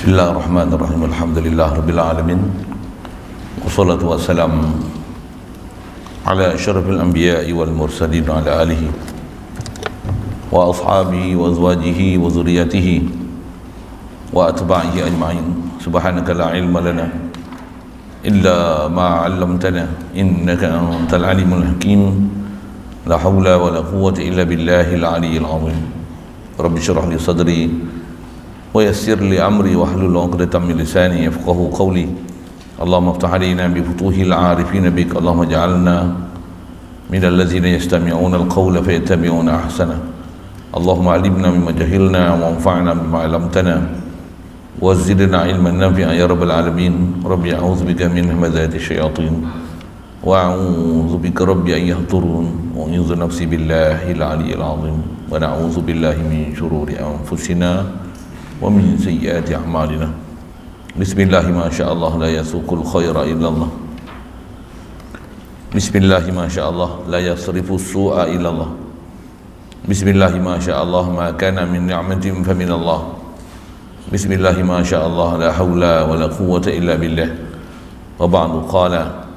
Bismillahirrahmanirrahim. Alhamdulillahirabbil alamin. Wassalatu wassalamu ala asyrafil anbiya'i wal mursalin wa ala alihi wa ashabihi wa azwajihi wa dzurriyyatihi wa atba'ihi ajma'in. Subhanaka la ilma lana illa ma 'allamtana innaka antal alimul hakim. La haula wa la quwwata illa billahil aliyyil azim. Rabbi shrah li sadri wa yassir li amri wahlul 'uqdatam min lisani yafqahu qawli. Allahumma iftah 'alaina bi futuhil 'arifin bik. Allahumma ij'alna minal ladzina yastami'una al-qawla fayattabi'una ahsana. Allahumma 'allimna mimma jahilna wa anfa'na bima 'allamtana wa zidna 'ilman nafi'an ya rabbal alamin. Rabbi a'udzu bika min hamazati syayatin wa a'udzu bika rabbi an yahdurun wa a'udzu nafsi billahil 'aliyyil 'azim wa na'udzu billahi min shururi anfusina wa min sayyiati a'malina. Bismillahi ma sya'allah la yasuqul khaira illallah. Bismillahi ma sya'allah la yasrifu su'a illallah. Bismillahi ma sya'allah ma kana min ni'matin fa min Allah. Bismillahi ma sya'allah la hawla wa la quwwata illa billah. Wa ba'du. Qala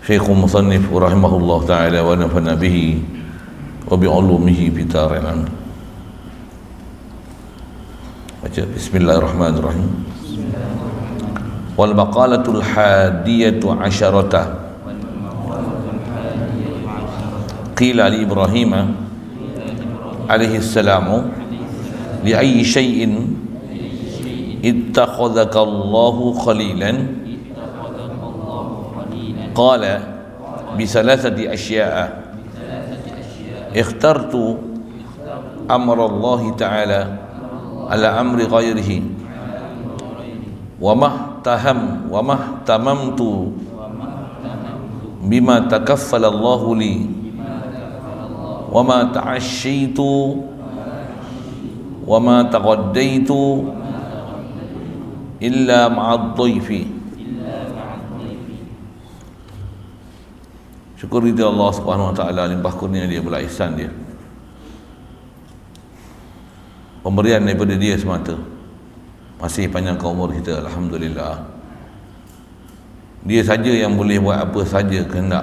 Syekhul Musannif rahimahullah ta'ala wa nafa'na bihi wa bi'ulumihi fi tarinan. Baca Bismillahirrahmanirrahim. Wal maqalatul hadiyatu asyarata qila li Ibrahim alaihi salamu li ayyi shay'in ittakhadhaka Allahu khalilan qala bi thalathati asya'a ikhtartu amra Allah ta'ala ala amri ghairihi wa mahtamamtu bima takaffala Allah li wa ma ta'ashshaitu wa ma taqaddaitu illa ma'ad dhaifi. Syukur kepada Allah Subhanahu wa taala, limpah kurnia dia, belas ihsan dia, pemberian daripada dia semata. Masih panjangkan umur kita, alhamdulillah. Dia saja yang boleh buat apa saja kehendak.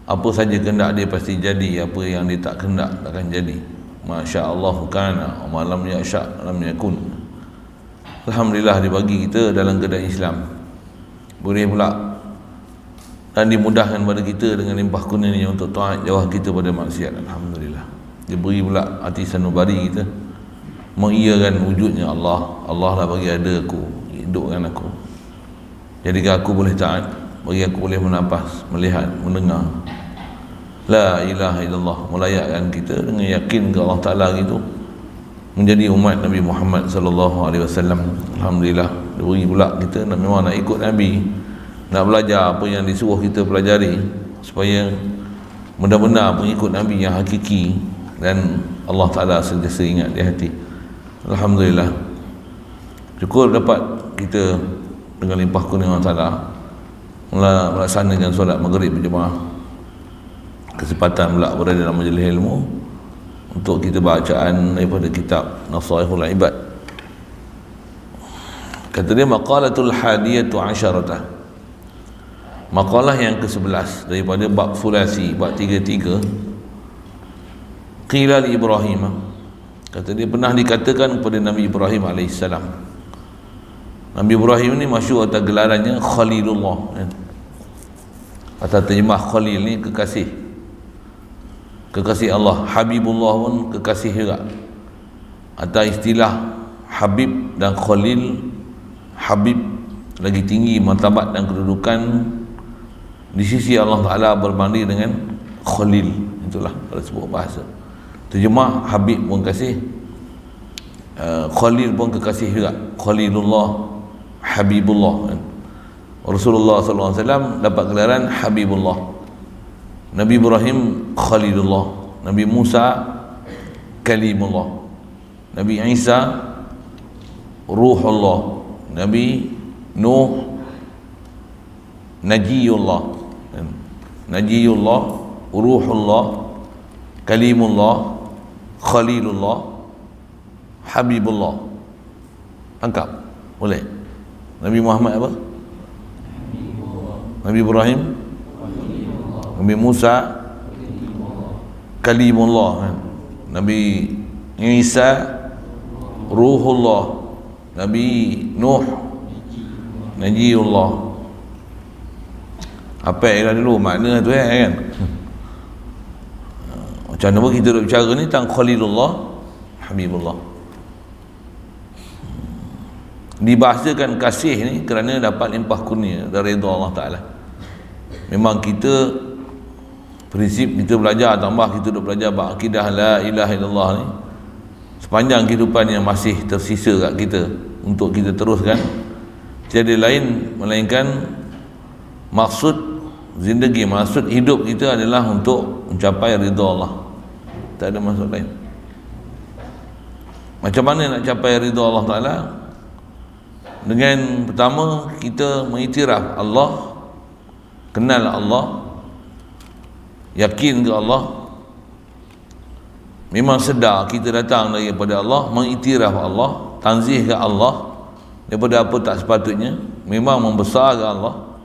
Apa saja kehendak dia pasti jadi, apa yang dia tak kehendak takkan jadi. Masya-Allah kana wa lam yasha lam yakun. Alhamdulillah dia bagi kita dalam keadaan Islam. Boleh pula dan dimudahkan pada kita dengan limpah kurnia untuk taat, jauh kita pada maksiat. Alhamdulillah. Dia beri pula hati sanubari kita mengiyakan wujudnya Allah. Allah lah bagi ada aku, hidupkan aku, jadikan aku boleh taat, bagi aku boleh menafas, melihat, mendengar. La ilaha illallah, melayakkan kita dengan yakin ke Allah Ta'ala gitu, menjadi umat Nabi Muhammad sallallahu alaihi wasallam. Alhamdulillah, dia beri pula kita memang nak ikut Nabi, nak belajar apa yang disuruh kita pelajari supaya benar-benar pengikut Nabi yang hakiki dan Allah Ta'ala sentiasa ingat di hati. Alhamdulillah, syukur dapat kita dengan limpah kurnia Allah Ta'ala melaksanakan solat maghrib berjemaah. Kesempatan pula berada dalam majlis ilmu untuk kita bacaan daripada kitab Nasaihul Ibad. Kata dia maqalatul hadiyatu asyarata, maqalah yang ke-11 daripada bab sulasi, bab 33. Qila li Ibrahim, kata dia pernah dikatakan kepada Nabi Ibrahim alaihissalam. Nabi Ibrahim ni masyhur atas gelarannya Khalilullah. Atau terjemah Khalil ni kekasih, kekasih Allah. Habibullah pun kekasih juga. Atau istilah Habib dan Khalil, Habib lagi tinggi martabat dan kedudukan di sisi Allah Ta'ala berbanding dengan Khalil. Itulah kalau sebut bahasa. Terjemah Habib pun kasih, Khalil pun kekasih juga. Khalilullah, Habibullah. Rasulullah SAW dapat gelaran Habibullah. Nabi Ibrahim Khalilullah. Nabi Musa Kalimullah. Nabi Isa Ruhullah. Nabi Nuh Najiyullah. Najiyullah, Ruhullah, Kalimullah, Khalilullah, Habibullah. Angkap. Boleh. Nabi Muhammad apa? Nabi Ibrahim, Nabi Musa, Kalimullah kan? Nabi Isa, Ruhullah, Nabi Nuh, Najiullah. Apa yang dulu makna tu kan? Macam mana kita duk bercara ni tentang Khalilullah, Habibullah. Dibahasakan kasih ni kerana dapat limpah kurnia dari redha Allah Ta'ala. Memang kita prinsip kita belajar, tambah kita duk belajar akidah la ilaha illallah ni, sepanjang kehidupan yang masih tersisa kat kita untuk kita teruskan, tiada lain melainkan maksud zindagi, maksud hidup kita adalah untuk mencapai ridha Allah. Tak ada maksud lain. Macam mana nak capai ridha Allah Ta'ala? Dengan pertama kita mengiktiraf Allah, kenal Allah, yakin ke Allah, memang sedar kita datang daripada Allah, mengiktiraf Allah, tanzih ke Allah daripada apa tak sepatutnya, memang membesar ke Allah.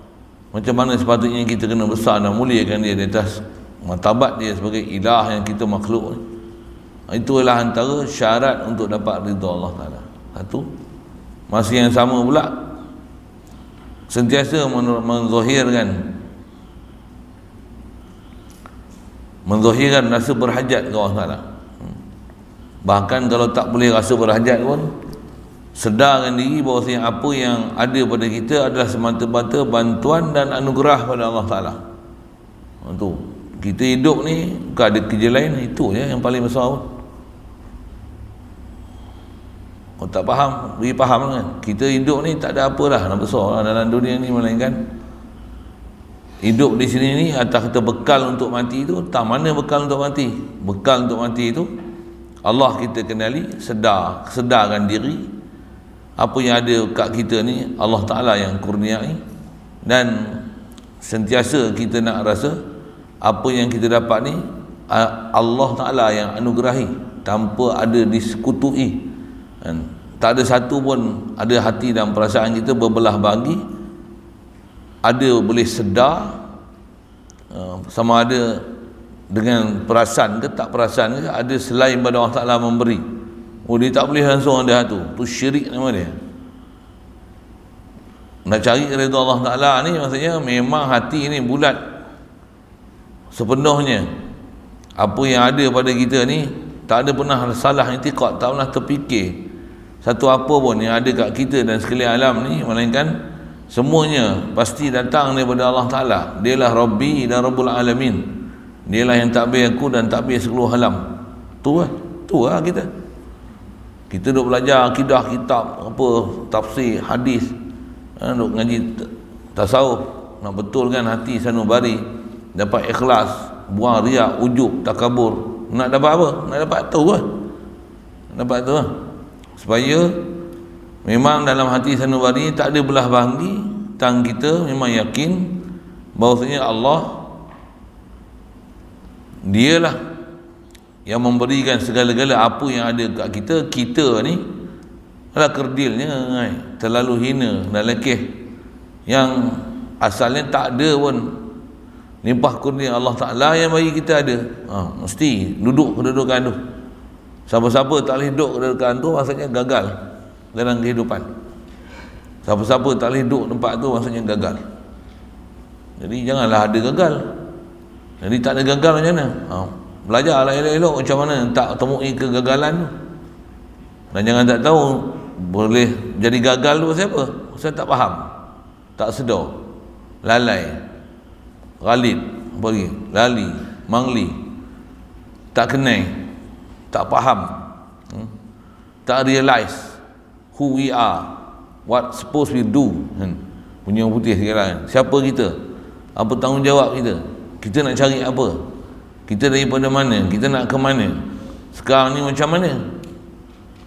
Macam mana sepatutnya kita kena besar dan muliakan dia di atas martabat dia sebagai ilah yang kita makhluk. Itulah antara syarat untuk dapat ridha Allah Ta'ala. Satu. Masih yang sama pula, sentiasa menzahirkan rasa berhajat ke Allah Ta'ala. Bahkan kalau tak boleh rasa berhajat pun, sedarkan diri bahawasanya apa yang ada pada kita adalah semata-mata bantuan dan anugerah pada Allah Ta'ala. Itu kita hidup ni bukan ada kerja lain, itu je yang paling besar pun. Kalau tak faham, beri faham kan. Kita hidup ni tak ada apa dah nak besar lah dalam dunia ni, melainkan hidup di sini ni atas kata bekal untuk mati tu. Tak mana bekal untuk mati. Bekal untuk mati tu Allah kita kenali, sedarkan diri apa yang ada kat kita ni Allah Ta'ala yang kurniai, dan sentiasa kita nak rasa apa yang kita dapat ni Allah Ta'ala yang anugerahi tanpa ada disekutui. Tak ada satu pun ada hati dan perasaan kita berbelah bagi, ada boleh sedar sama ada dengan perasan ke tak perasan ke, ada selain pada Allah Ta'ala memberi. Dia tak boleh langsung ada tu syirik nama dia. Nak cari redha Allah Ta'ala ni maksudnya memang hati ni bulat sepenuhnya. Apa yang ada pada kita ni tak ada pernah salah i'tiqad, tak pernah terfikir satu apa pun yang ada kat kita dan sekalian alam ni, melainkan semuanya pasti datang daripada Allah Ta'ala. Dialah Rabbi dan Rabbul Alamin. Dialah yang takbir aku dan takbir seluruh alam. Tu lah kita duk belajar akidah, kitab apa, tafsir, hadis, duk ngaji tasawuf, nak betulkan hati sanubari, dapat ikhlas, buang riak, ujub, takabur. Nak dapat apa? Nak dapat tu lah. Dapat tu lah. Supaya memang dalam hati sanubari tak ada belah banggi tentang kita, memang yakin bahawasanya Allah dialah yang memberikan segala-gala apa yang ada kat kita. Kita ni adalah kerdilnya terlalu hina dan lekeh, yang asalnya tak ada pun limpah kurnia Allah Ta'ala yang bagi kita ada. Mesti duduk kedudukan tu. Siapa-siapa tak boleh duduk kedudukan tu maksudnya gagal dalam kehidupan. Siapa-siapa tak boleh duduk tempat tu maksudnya gagal. Jadi janganlah ada gagal. Jadi tak ada gagal macam mana? Belajarlah elok-elok macam mana tak temui kegagalan tu. Dan jangan tak tahu boleh jadi gagal tu siapa? Saya tak faham, tak sedar, lalai, ghalid, apa lagi? Lali, mangli, tak kenal, tak faham, tak realize who we are, what supposed we do. Punya putih sekarang, siapa kita, apa tanggungjawab kita, kita nak cari apa, kita daripada mana, kita nak ke mana, sekarang ni macam mana,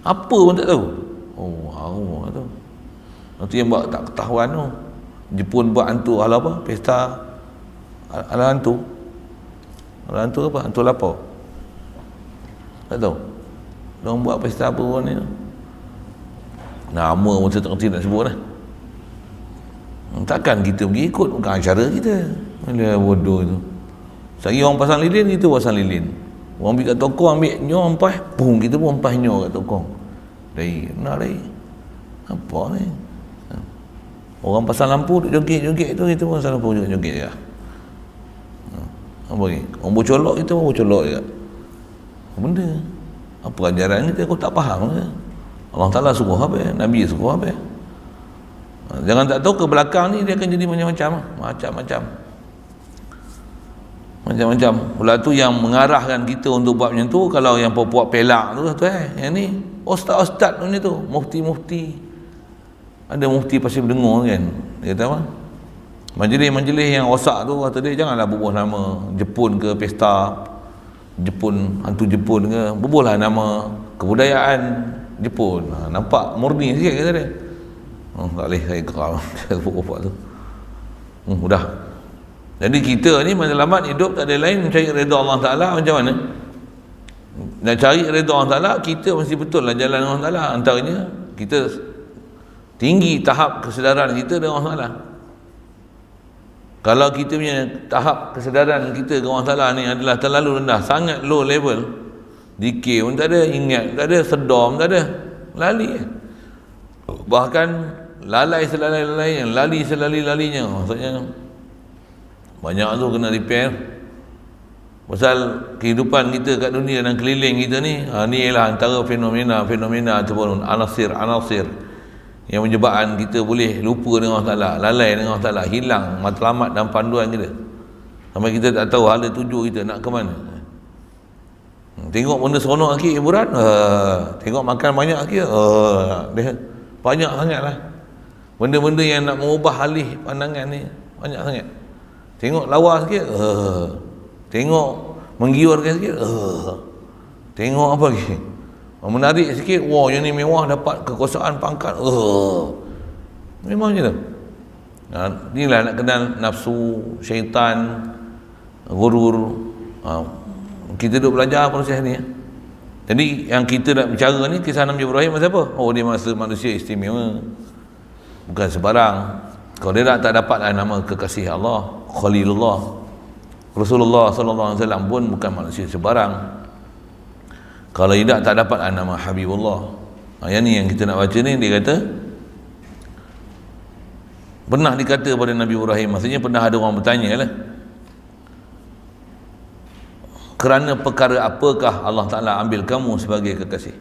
apa pun tak tahu. Haru tu. Nanti yang buat tak ketahuan tu. Jepun buat hantu ala apa? Pesta ala hantu. Ala hantu apa? Hantu lapar. Tak tahu. Diorang buat pesta apa pun ni. Nama pun saya tak kerti nak sebut lah. Takkan kita pergi ikut, bukan acara kita. Alah bodoh tu. Sehari orang pasang lilin, kita pasang lilin. Orang pergi kat toko ambil nyor empas, pum, kita pun empas nyor kat toko. Nak dah. Apa ni? Orang pasang lampu joget-joget tu, kita pun pasang lampu joget-joget je. Apa ni? Orang bercolok, kita pun bercolok je. Apa benda? Apa ajaran kita, aku tak faham ke? Allah Ta'ala suruh apa? Nabi suruh apa? Jangan tak tahu ke belakang ni dia akan jadi macam-macam. Pula tu yang mengarahkan kita untuk buat macam tu, kalau yang puak pelak tu yang ni ustaz-ustaz punya tu, mufti-mufti. Ada mufti pasti berdengar kan. Dia kata apa? Majlis-majlis yang rosak tu kata dia, janganlah bubuh nama Jepun ke pesta Jepun, hantu Jepun ke, bubuhlah nama kebudayaan Jepun. Nampak murni sikit kata dia. Tak boleh saya keral buat tu. Dah. Jadi kita ni matlamat hidup tak ada lain mencari redha Allah Ta'ala. Macam mana nak cari redha Allah Ta'ala? Kita mesti betul lah jalan Allah Ta'ala. Antaranya kita tinggi tahap kesedaran kita dengan Allah Ta'ala. Kalau kita punya tahap kesedaran kita dengan Allah Ta'ala ni adalah terlalu rendah, sangat low level, dikir pun tak ada, ingat tak ada, sedar pun tak ada, lali. Bahkan lalai selalai-lalainya, lali selali-lalinya. Maksudnya banyak tu kena repair. Pasal kehidupan kita kat dunia dan keliling kita ni, ni ialah antara fenomena ataupun anasir yang menyebabkan kita boleh lupa dengan Allah Ta'ala, lalai dengan Allah Ta'ala, hilang matlamat dan panduan kita, sampai kita tak tahu hala tuju kita nak ke mana. Tengok benda seronok lagi hiburan, tengok makan banyak lagi, dia banyak sangat lah benda-benda yang nak mengubah alih pandangan ni, banyak sangat. Tengok lawa sikit, tengok menggiurkan sikit, tengok apa lagi, menarik sikit, wah yang ni mewah, dapat kekuasaan pangkat, memang je tu. Inilah nak kenal nafsu, syaitan, gurur. Kita duduk belajar proses ni. Jadi yang kita nak bicara ni, kisah Nabi Ibrahim masa apa? Dia masa manusia istimewa, bukan sebarang. Kalau dia tak dapatlah nama kekasih Allah, Khalilullah, Rasulullah sallallahu alaihi wasallam pun bukan manusia sebarang. Kalau tidak tak dapat nama Habibullah. Yang ni yang kita nak baca ni, dia kata pernah dikata pada Nabi Ibrahim, maksudnya pernah ada orang bertanya lah, kerana perkara apakah Allah Ta'ala ambil kamu sebagai kekasih?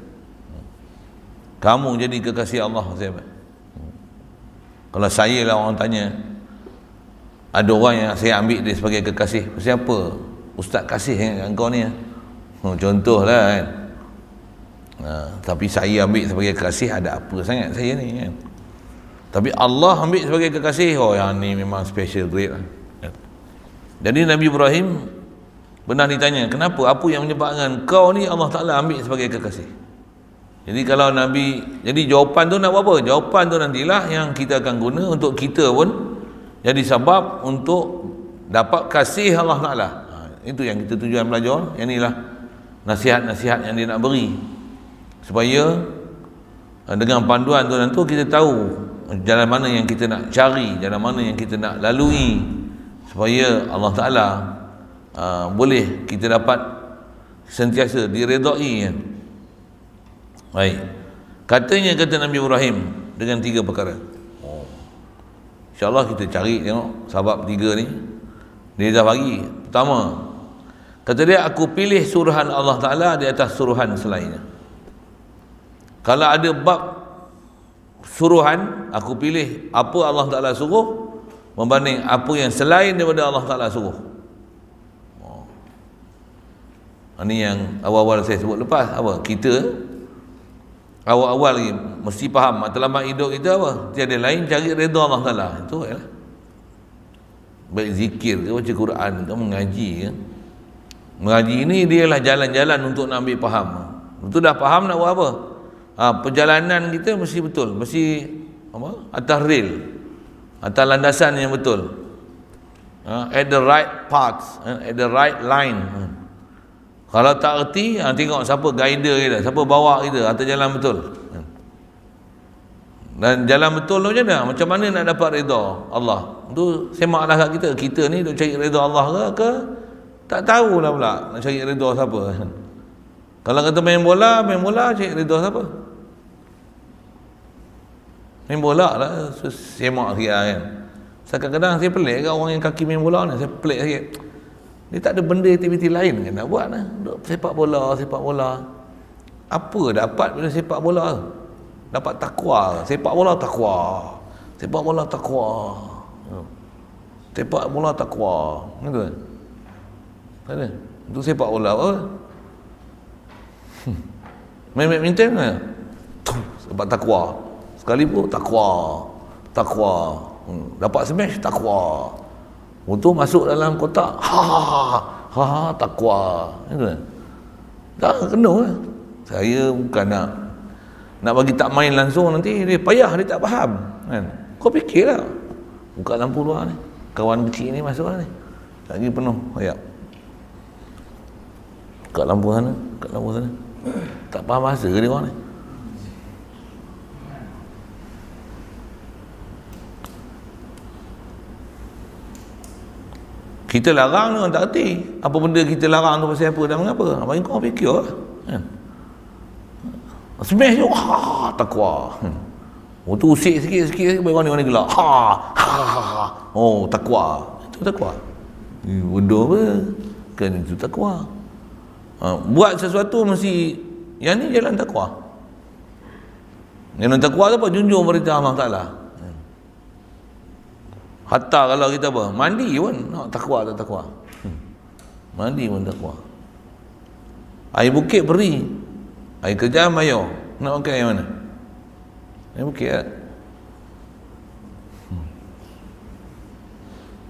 Kamu jadi kekasih Allah siapa? Kalau saya lah orang tanya, ada orang yang saya ambil dia sebagai kekasih, siapa? Ustaz kasih yang kau ni. Contohlah kan. Tapi saya ambil sebagai kekasih, ada apa sangat saya ni kan? Tapi Allah ambil sebagai kekasih, yang ni memang special grade lah. Jadi Nabi Ibrahim pernah ditanya, kenapa, apa yang menyebabkan kau ni Allah Ta'ala ambil sebagai kekasih? Jadi kalau Nabi, jadi jawapan tu nak buat apa? Jawapan tu nantilah yang kita akan guna untuk kita pun jadi sebab untuk dapat kasih Allah Ta'ala. Itu yang kita tujuan belajar. Yang inilah nasihat-nasihat yang dia nak beri, supaya dengan panduan tu nanti kita tahu jalan mana yang kita nak cari, jalan mana yang kita nak lalui, supaya Allah Ta'ala boleh kita dapat sentiasa diredai kan? Baik, kata Nabi Ibrahim dengan 3 perkara. InsyaAllah kita cari tengok sebab 3 ni dia dah bagi. Pertama, kata dia, aku pilih suruhan Allah Ta'ala di atas suruhan selainnya. Kalau ada bab suruhan, aku pilih apa Allah Ta'ala suruh membanding apa yang selain daripada Allah Ta'ala suruh. Ini yang awal-awal saya sebut lepas. Apa? Kita awal-awal lagi mesti faham matlamat hidup kita apa? Tiada lain cari redha Allah Ta'ala. Itu ialah baik zikir ke, baca Quran ke, mengaji ke. Mengaji ni dia lah jalan-jalan untuk nak ambil faham. Itu dah faham nak buat apa? Perjalanan kita mesti betul, mesti apa? Atas rail, atas landasan yang betul, at the right path, at the right line. Kalau tak erti, tengok siapa guider kita, siapa bawa kita atas jalan betul. Dan jalan betul tu macam mana? Macam mana nak dapat redha Allah? Tu semaklah kat kita. Kita ni duk cari redha Allah ke tak tahulah pula nak cari redha siapa. Kalau kata main bola cari redha siapa? Main bola lah semak sikit kan. Kadang-kadang saya pelik kat orang yang kaki main bola ni, saya pelik sikit. Dia tak ada benda aktiviti lain kan nak buat lah. Duk sepak bola. Apa dapat bila sepak bola tu? Dapat takwa. Sepak bola takwa. Sepak bola takwa. Gitu kan? Tak ada. Untuk sepak bola apa? Main badminton kan? Sebab takwa. Sekali pun takwa. Dapat smash takwa. Untuk masuk dalam kotak takwa. Gitu kan? Tak kena lah. Saya bukan nak bagi tak main langsung, nanti dia payah, dia tak faham kan. Kau fikirlah, buka lampu luar ni, kawan kecil ni masuk lah ni, lagi penuh ayat. Buka lampu sana, tak faham bahasa ke dia orang ni. Kita larang dia orang tak erti apa benda kita larang tu pasal apa dan mengapa. Bagi kau fikir lah kan. Smash je, takwa. Tu usik sikit bagi orang ni gelak. Oh, takwa. Itu takwa. Bodoh apa? Kan itu takwa. Buat sesuatu mesti yang ni jalan takwa. Jalan takwa tu apa? Junjung perintah Allah Ta'ala. Hatta kalau kita apa? Mandi pun takwa tak takwa. Mandi pun takwa. Air bukit peri, air kejam ayo. Nak pakai air mana? Air bukit lah.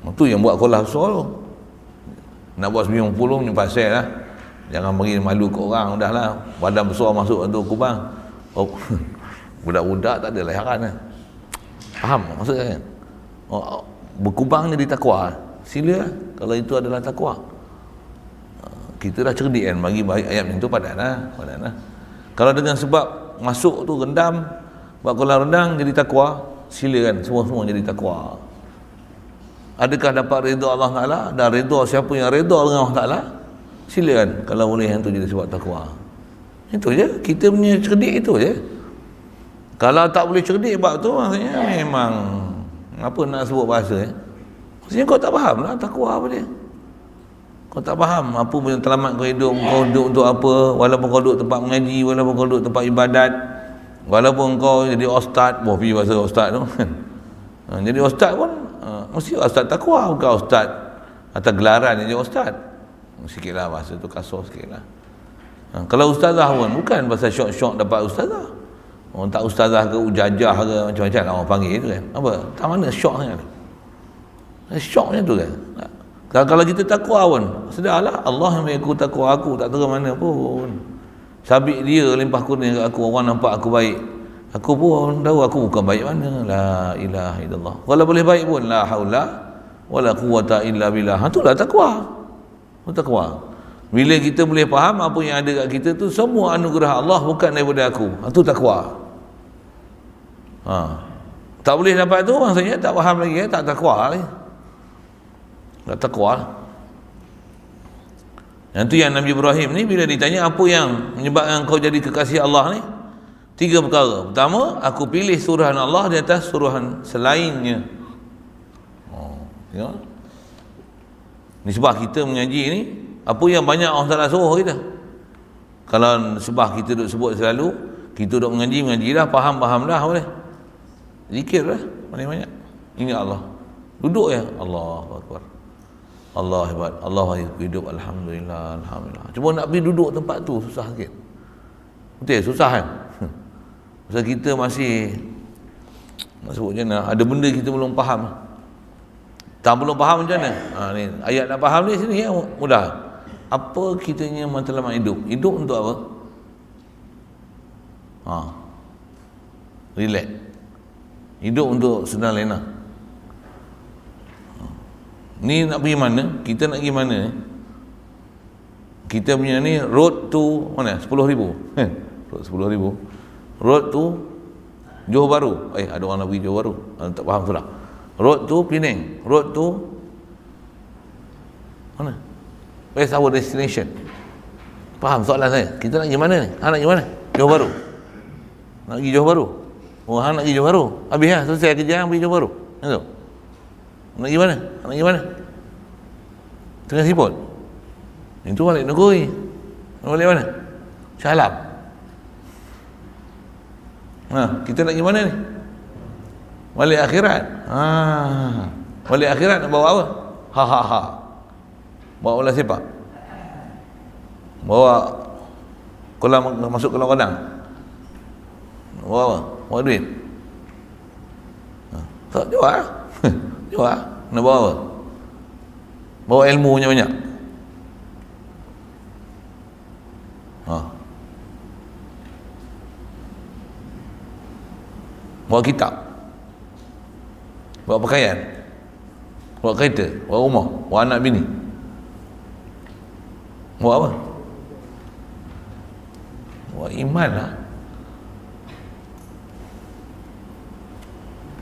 Itu yang buat kolah besar tu. Nak buat 90 punya pasal lah. Jangan bagi malu ke orang, dah lah. Badan besar masuk untuk kubang. Oh, budak-budak tak ada layaran lah. Faham maksudnya kan? Oh, berkubang jadi takwa. Sila lah, kalau itu adalah takwa. Kita dah cerdik kan bagi ayat macam tu padan lah. Kalau dengan sebab masuk tu rendam, buat kolam rendang jadi takwa, silakan semua jadi takwa. Adakah dapat redha Allah Ta'ala? Dan redha siapa yang redha dengan Allah Ta'ala, silakan. Kalau boleh yang tu jadi sebab takwa. Itu je, kita punya cerdik itu je. Kalau tak boleh cerdik bab tu, maksudnya memang apa nak sebut bahasa maksudnya kau tak faham lah takwa apa dia. Kau tak faham apa punya selamat kau hidup untuk apa, walaupun kau duduk tempat mengaji, walaupun kau duduk tempat ibadat, walaupun kau jadi ustaz, pergi bahasa ustaz tu jadi ustaz pun mesti ustaz takwa, bukan ustaz atas gelaran jadi ustaz. Sikit lah bahasa tu kasar sikit lah. Kalau ustazah pun bukan pasal syok-syok dapat ustazah. Orang tak ustazah ke ujajah ke macam-macam lah orang panggil tu kan. Apa? Tak mana syok sangat. Syok macam tu kan. Kalau kita takwa pun, sedarlah Allah yang bagi aku takwa, aku tak tahu mana pun. Sabit dia limpah kurnia kat aku, orang nampak aku baik. Aku pun tahu aku bukan baik mana. La ilaha illallah. Kalau boleh baik pun la haula wala quwata illa billah. Itulah takwa. Itu takwa. Bila kita boleh faham apa yang ada kat kita tu semua anugerah Allah, bukan daripada aku. Itu takwa. Tak boleh dapat tu maksudnya tak faham lagi, tak takwa lagi. Tak takwa. Yang tu yang Nabi Ibrahim ni bila ditanya apa yang menyebabkan kau jadi kekasih Allah ni, 3 perkara. Pertama, aku pilih suruhan Allah di atas suruhan selainnya. Tengok. Ni sebab kita mengaji ni, apa yang banyak Allah Ta'ala suruh kita. Kalau sebab kita duk sebut selalu, kita duk mengaji dah, faham dah boleh. Zikir lah banyak-banyak. Ingat Allah. Duduk ya, Allahu Akbar. Allah hebat, Allah hidup, alhamdulillah. Cuma nak pergi duduk tempat tu susah sikit. Betul, susah kan? Pasal kita masih nak sebut macam mana, ada benda kita belum faham. Belum faham macam mana? Ni ayat nak faham ni sini ya, mudah. Apa kitanya matlamat hidup? Hidup untuk apa? Relax. Hidup untuk senang lena. Ni nak pergi mana? Kita nak pergi mana? Kita punya ni road to mana? 10,000. Road 10,000. Road to Johor Bahru. Ada orang nak pergi Johor Bahru. Tak faham sudah. Road to Penang. Road to mana? Where's our destination? Faham soalan saya? Kita nak pergi mana ni? Nak pergi mana? Johor Bahru. Nak pergi Johor Bahru. Nak pergi Johor Bahru. Habis lah, selesai kerja pergi Johor Bahru. Itu. Nak pergi mana? Nak pergi mana? Tengah Siput. Itu balik negeri. Balik mana? Shah Alam. Kita nak pergi mana ni? Balik akhirat. Balik akhirat nak bawa apa? Bawa bola sepak. Bawa kolam, masuk kolam renang. Bawa apa? Bawa duit. Tak jual. Jual. Nak bawa apa? Bawa ilmu banyak-banyak. Bawa kitab. Bawa pakaian. Bawa kereta. Bawa rumah. Bawa anak bini. Bawa apa? Bawa iman lah.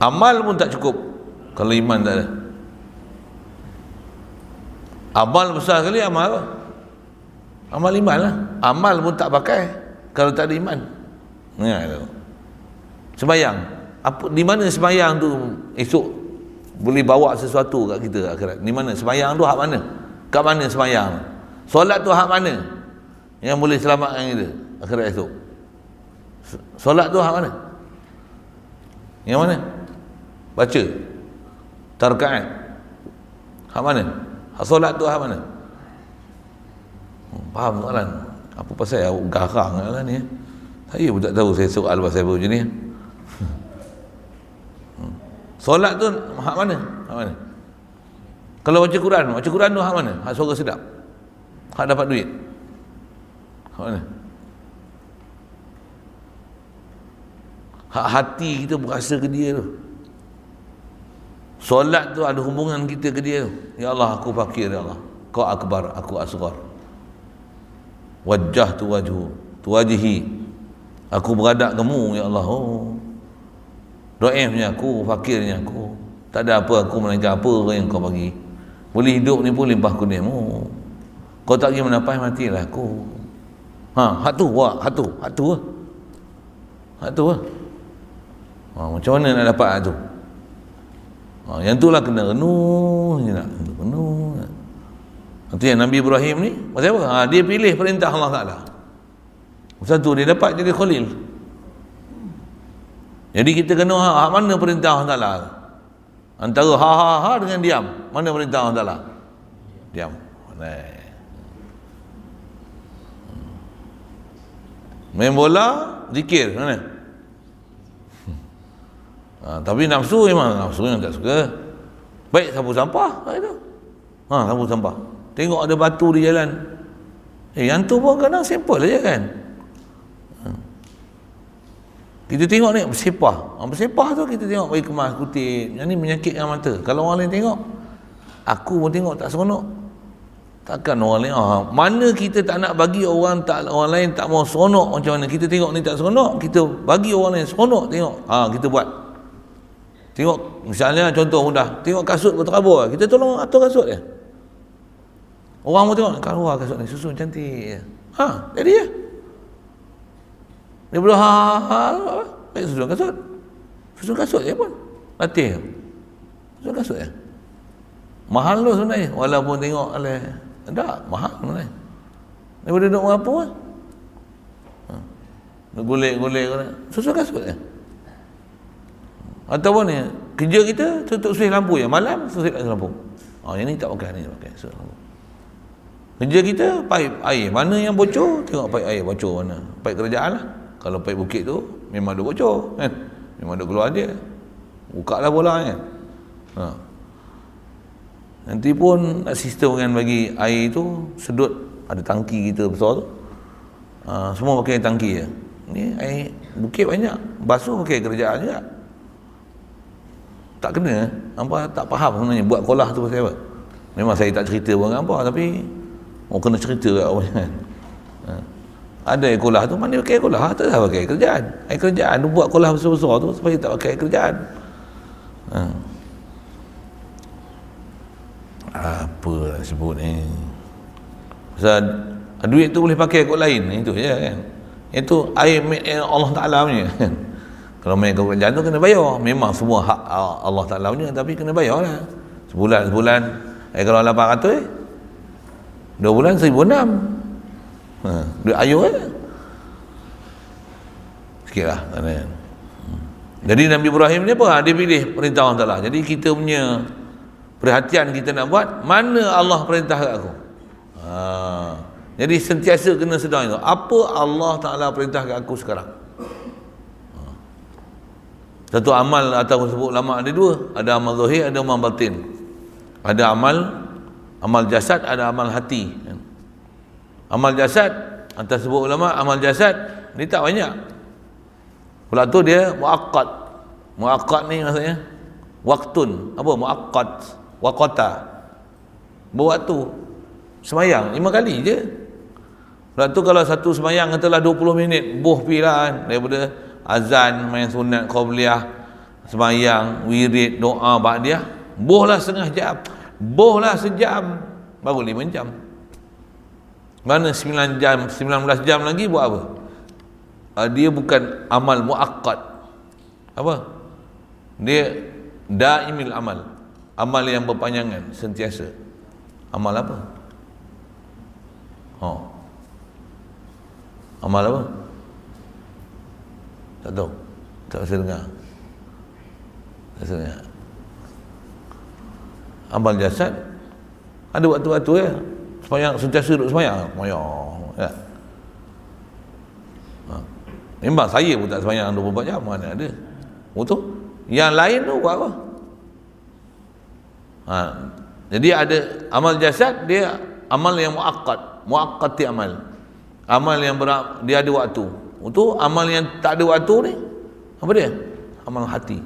Amal pun tak cukup kalau iman tak ada. Amal besar sekali, amal apa? Amal iman lah. Amal pun tak pakai kalau tak ada iman. Sembayang, di mana sembayang tu esok boleh bawa sesuatu kat kita akhirat? Di mana sembayang tu, hak mana? Kat mana sembayang? Solat tu hak mana yang boleh selamatkan kita akhirat esok? Solat tu hak mana? Yang mana? Baca tarkaat hak mana? Hak solat tu hak mana? Faham soalan? Apa pasal awak garang lah ni? Saya pun tak tahu saya soal pasal apa macam ni. Solat tu hak mana? Hak mana? Kalau baca Quran tu hak mana? Hak suara sedap. Hak dapat duit. Hak mana? Hak hati kita berasa ke dia tu. Solat tu ada hubungan kita ke dia tu. Ya Allah, aku fakir, ya Allah. Kau akbar, aku asghar. Wajjah tu wajhi. Aku beradak kamu, ya Allah. Dhaifnya aku, fakirnya aku. Tak ada apa aku melainkan apa yang kau bagi. Boleh hidup ni pun limpah kurniamu. Kau tak pergi menapai, matilah aku. Hak tu lah. Macam mana nak dapat hak tu? Yang tu lah kena renung je nak. Renung. Itu yang Nabi Ibrahim ni, pasal apa? Dia pilih perintah Allah Ta'ala. Pasal tu dia dapat jadi Khalil. Jadi kita kena hak mana perintah Allah Ta'ala? Antara ha dengan diam. Mana perintah Allah Ta'ala? Diam. Main bola, zikir. Mana? Tapi nafsu memang nafsu yang tak suka. Baik sapu sampah itu. Sapu sampah. Tengok ada batu di jalan. Yang tu pun kadang simple aja kan. Kita tengok ni bersepah. Bersepah tu kita tengok bagi kemas kutip. Yang ni menyakitkan mata. Kalau orang lain tengok, aku pun tengok tak seronok. Takkan orang lain mana kita tak nak bagi orang lain tak mau seronok macam mana. Kita tengok ni tak seronok, kita bagi orang lain seronok tengok. Kita buat. Tengok misalnya contoh mudah, tengok kasut berterabur, kita tolong atur kasut dia. Orang pun tengok keluar kasut ni susun cantik. Jadi ya. Dia boleh baik susun kasut. Susun kasut je pun. Latih. Susun kasut je. Mahal tu sebenarnya walaupun tengok tak mahal sebenarnya. Daripada duduk merapu kan. Golek-golek susun kasut je. Ataupun ni kerja kita tutup switch lampu je, malam switch lampu. Yang ni tak pakai, ni pakai switch lampu. Kerja kita paip air, mana yang bocor tengok paip air bocor mana. Paip kerajaan lah. Kalau paip bukit tu memang ada bocor kan. Memang ada keluar dia. Buka lah bola kan. Nanti pun sistem kan bagi air tu sedut, ada tangki kita besar tu. Semua pakai tangki je. Ni air bukit banyak, basuh pakai kerajaan juga. Tak kena, hampa tak faham sebenarnya buat kolah tu pasal apa. Memang saya tak cerita pun dengan hampa, tapi kena cerita kat orang kan. Ada air kolah tu, mana pakai air kolah? Tak dah pakai air kerjaan. Air kerjaan tu buat kolah besar-besar tu supaya tak pakai air kerjaan. Apa nak sebut ni? Pasal duit tu boleh pakai kot lain, itu je kan. Itu air Allah Ta'ala punya kan. Kalau main kau kerjaan tu kena bayar. Memang semua hak Allah Ta'ala punya, tapi kena bayar lah. Sebulan kalau 800 2 bulan 1,600. Duit ayuh kan. Sikit lah kan. Jadi Nabi Ibrahim ni apa? Dia pilih perintah Allah Ta'ala. Jadi kita punya perhatian kita nak buat, mana Allah perintah kat aku. Jadi sentiasa kena sedar itu. Apa Allah Ta'ala perintah kat aku sekarang? Satu amal atau sebut ulama ada dua. Ada amal zahir, ada amal batin. Ada amal jasad, ada amal hati. Amal jasad, atau sebut ulama, amal jasad ni tak banyak. Pula tu dia muaqqat. Muaqqat ni maksudnya waktun. Apa muaqqat? Waqata. Berwaktu. Semayang 5 kali je. Pula tu kalau satu semayang katalah 20 minit, boh pi lah kan. Daripada azan, main sunat, qabliyah, semayang, wirid, doa, ba'diyah, boh lah setengah jam. Boh lah sejam. Baru 5 jam. Mana 9 jam, 19 jam lagi buat apa? Dia bukan amal muaqqat. Apa? Dia daimil amal. Amal yang berpanjangan, sentiasa. Amal apa? Amal apa? Tak tahu. Tak rasa dengar. Tak rasa dengar. Amal jasad ada waktu-waktu ya. Semayang, sentiasa duduk semayang. Ya. Memang saya pun tak semayang 24 jam. Mana ada. Betul? Yang lain tu buat apa? Jadi ada amal jasad, dia amal yang muaqqat. Muaqqati amal. Amal yang dia ada waktu. Untuk amal yang tak ada waktu ni, apa dia? Amal hati.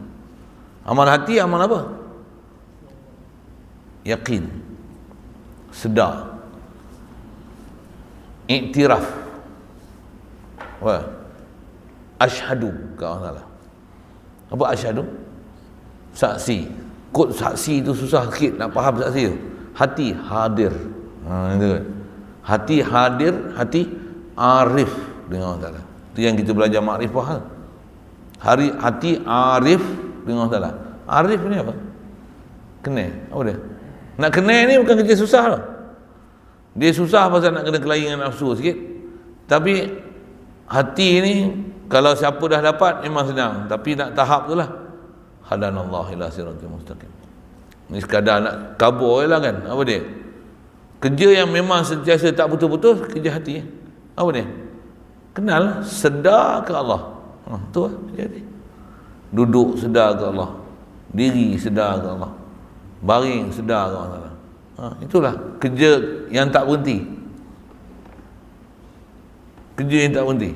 Amal hati, amal apa? Yakin. Sedar. Iktiraf. Apa? Asyhadu ke Allah. Apa asyhadu? Saksi. Kod saksi tu susah sikit nak faham saksi tu. Hati hadir. Itu kan. Hati hadir, hati arif dengan Allah Ta'ala. Itu yang kita belajar makrifah. Hati arif dengan Allah Ta'ala. Arif ni apa? Kenal. Apa dia? Nak kenal ni bukan kerja susah lah. Dia susah pasal nak kena kelahi dengan nafsu sikit. Tapi hati ni kalau siapa dah dapat memang senang. Tapi nak tahap tu lah. Hadanallahu ila siratal mustaqim. Ni sekadar nak kabur je lah kan. Apa dia? Kerja yang memang sentiasa tak putus-putus, kerja hati. Apa dia? Kenal, sedar ke Allah. Tu lah jadi. Duduk sedar ke Allah. Diri sedar ke Allah. Baring sedar ke Allah. Itulah kerja yang tak berhenti. Kerja yang tak berhenti.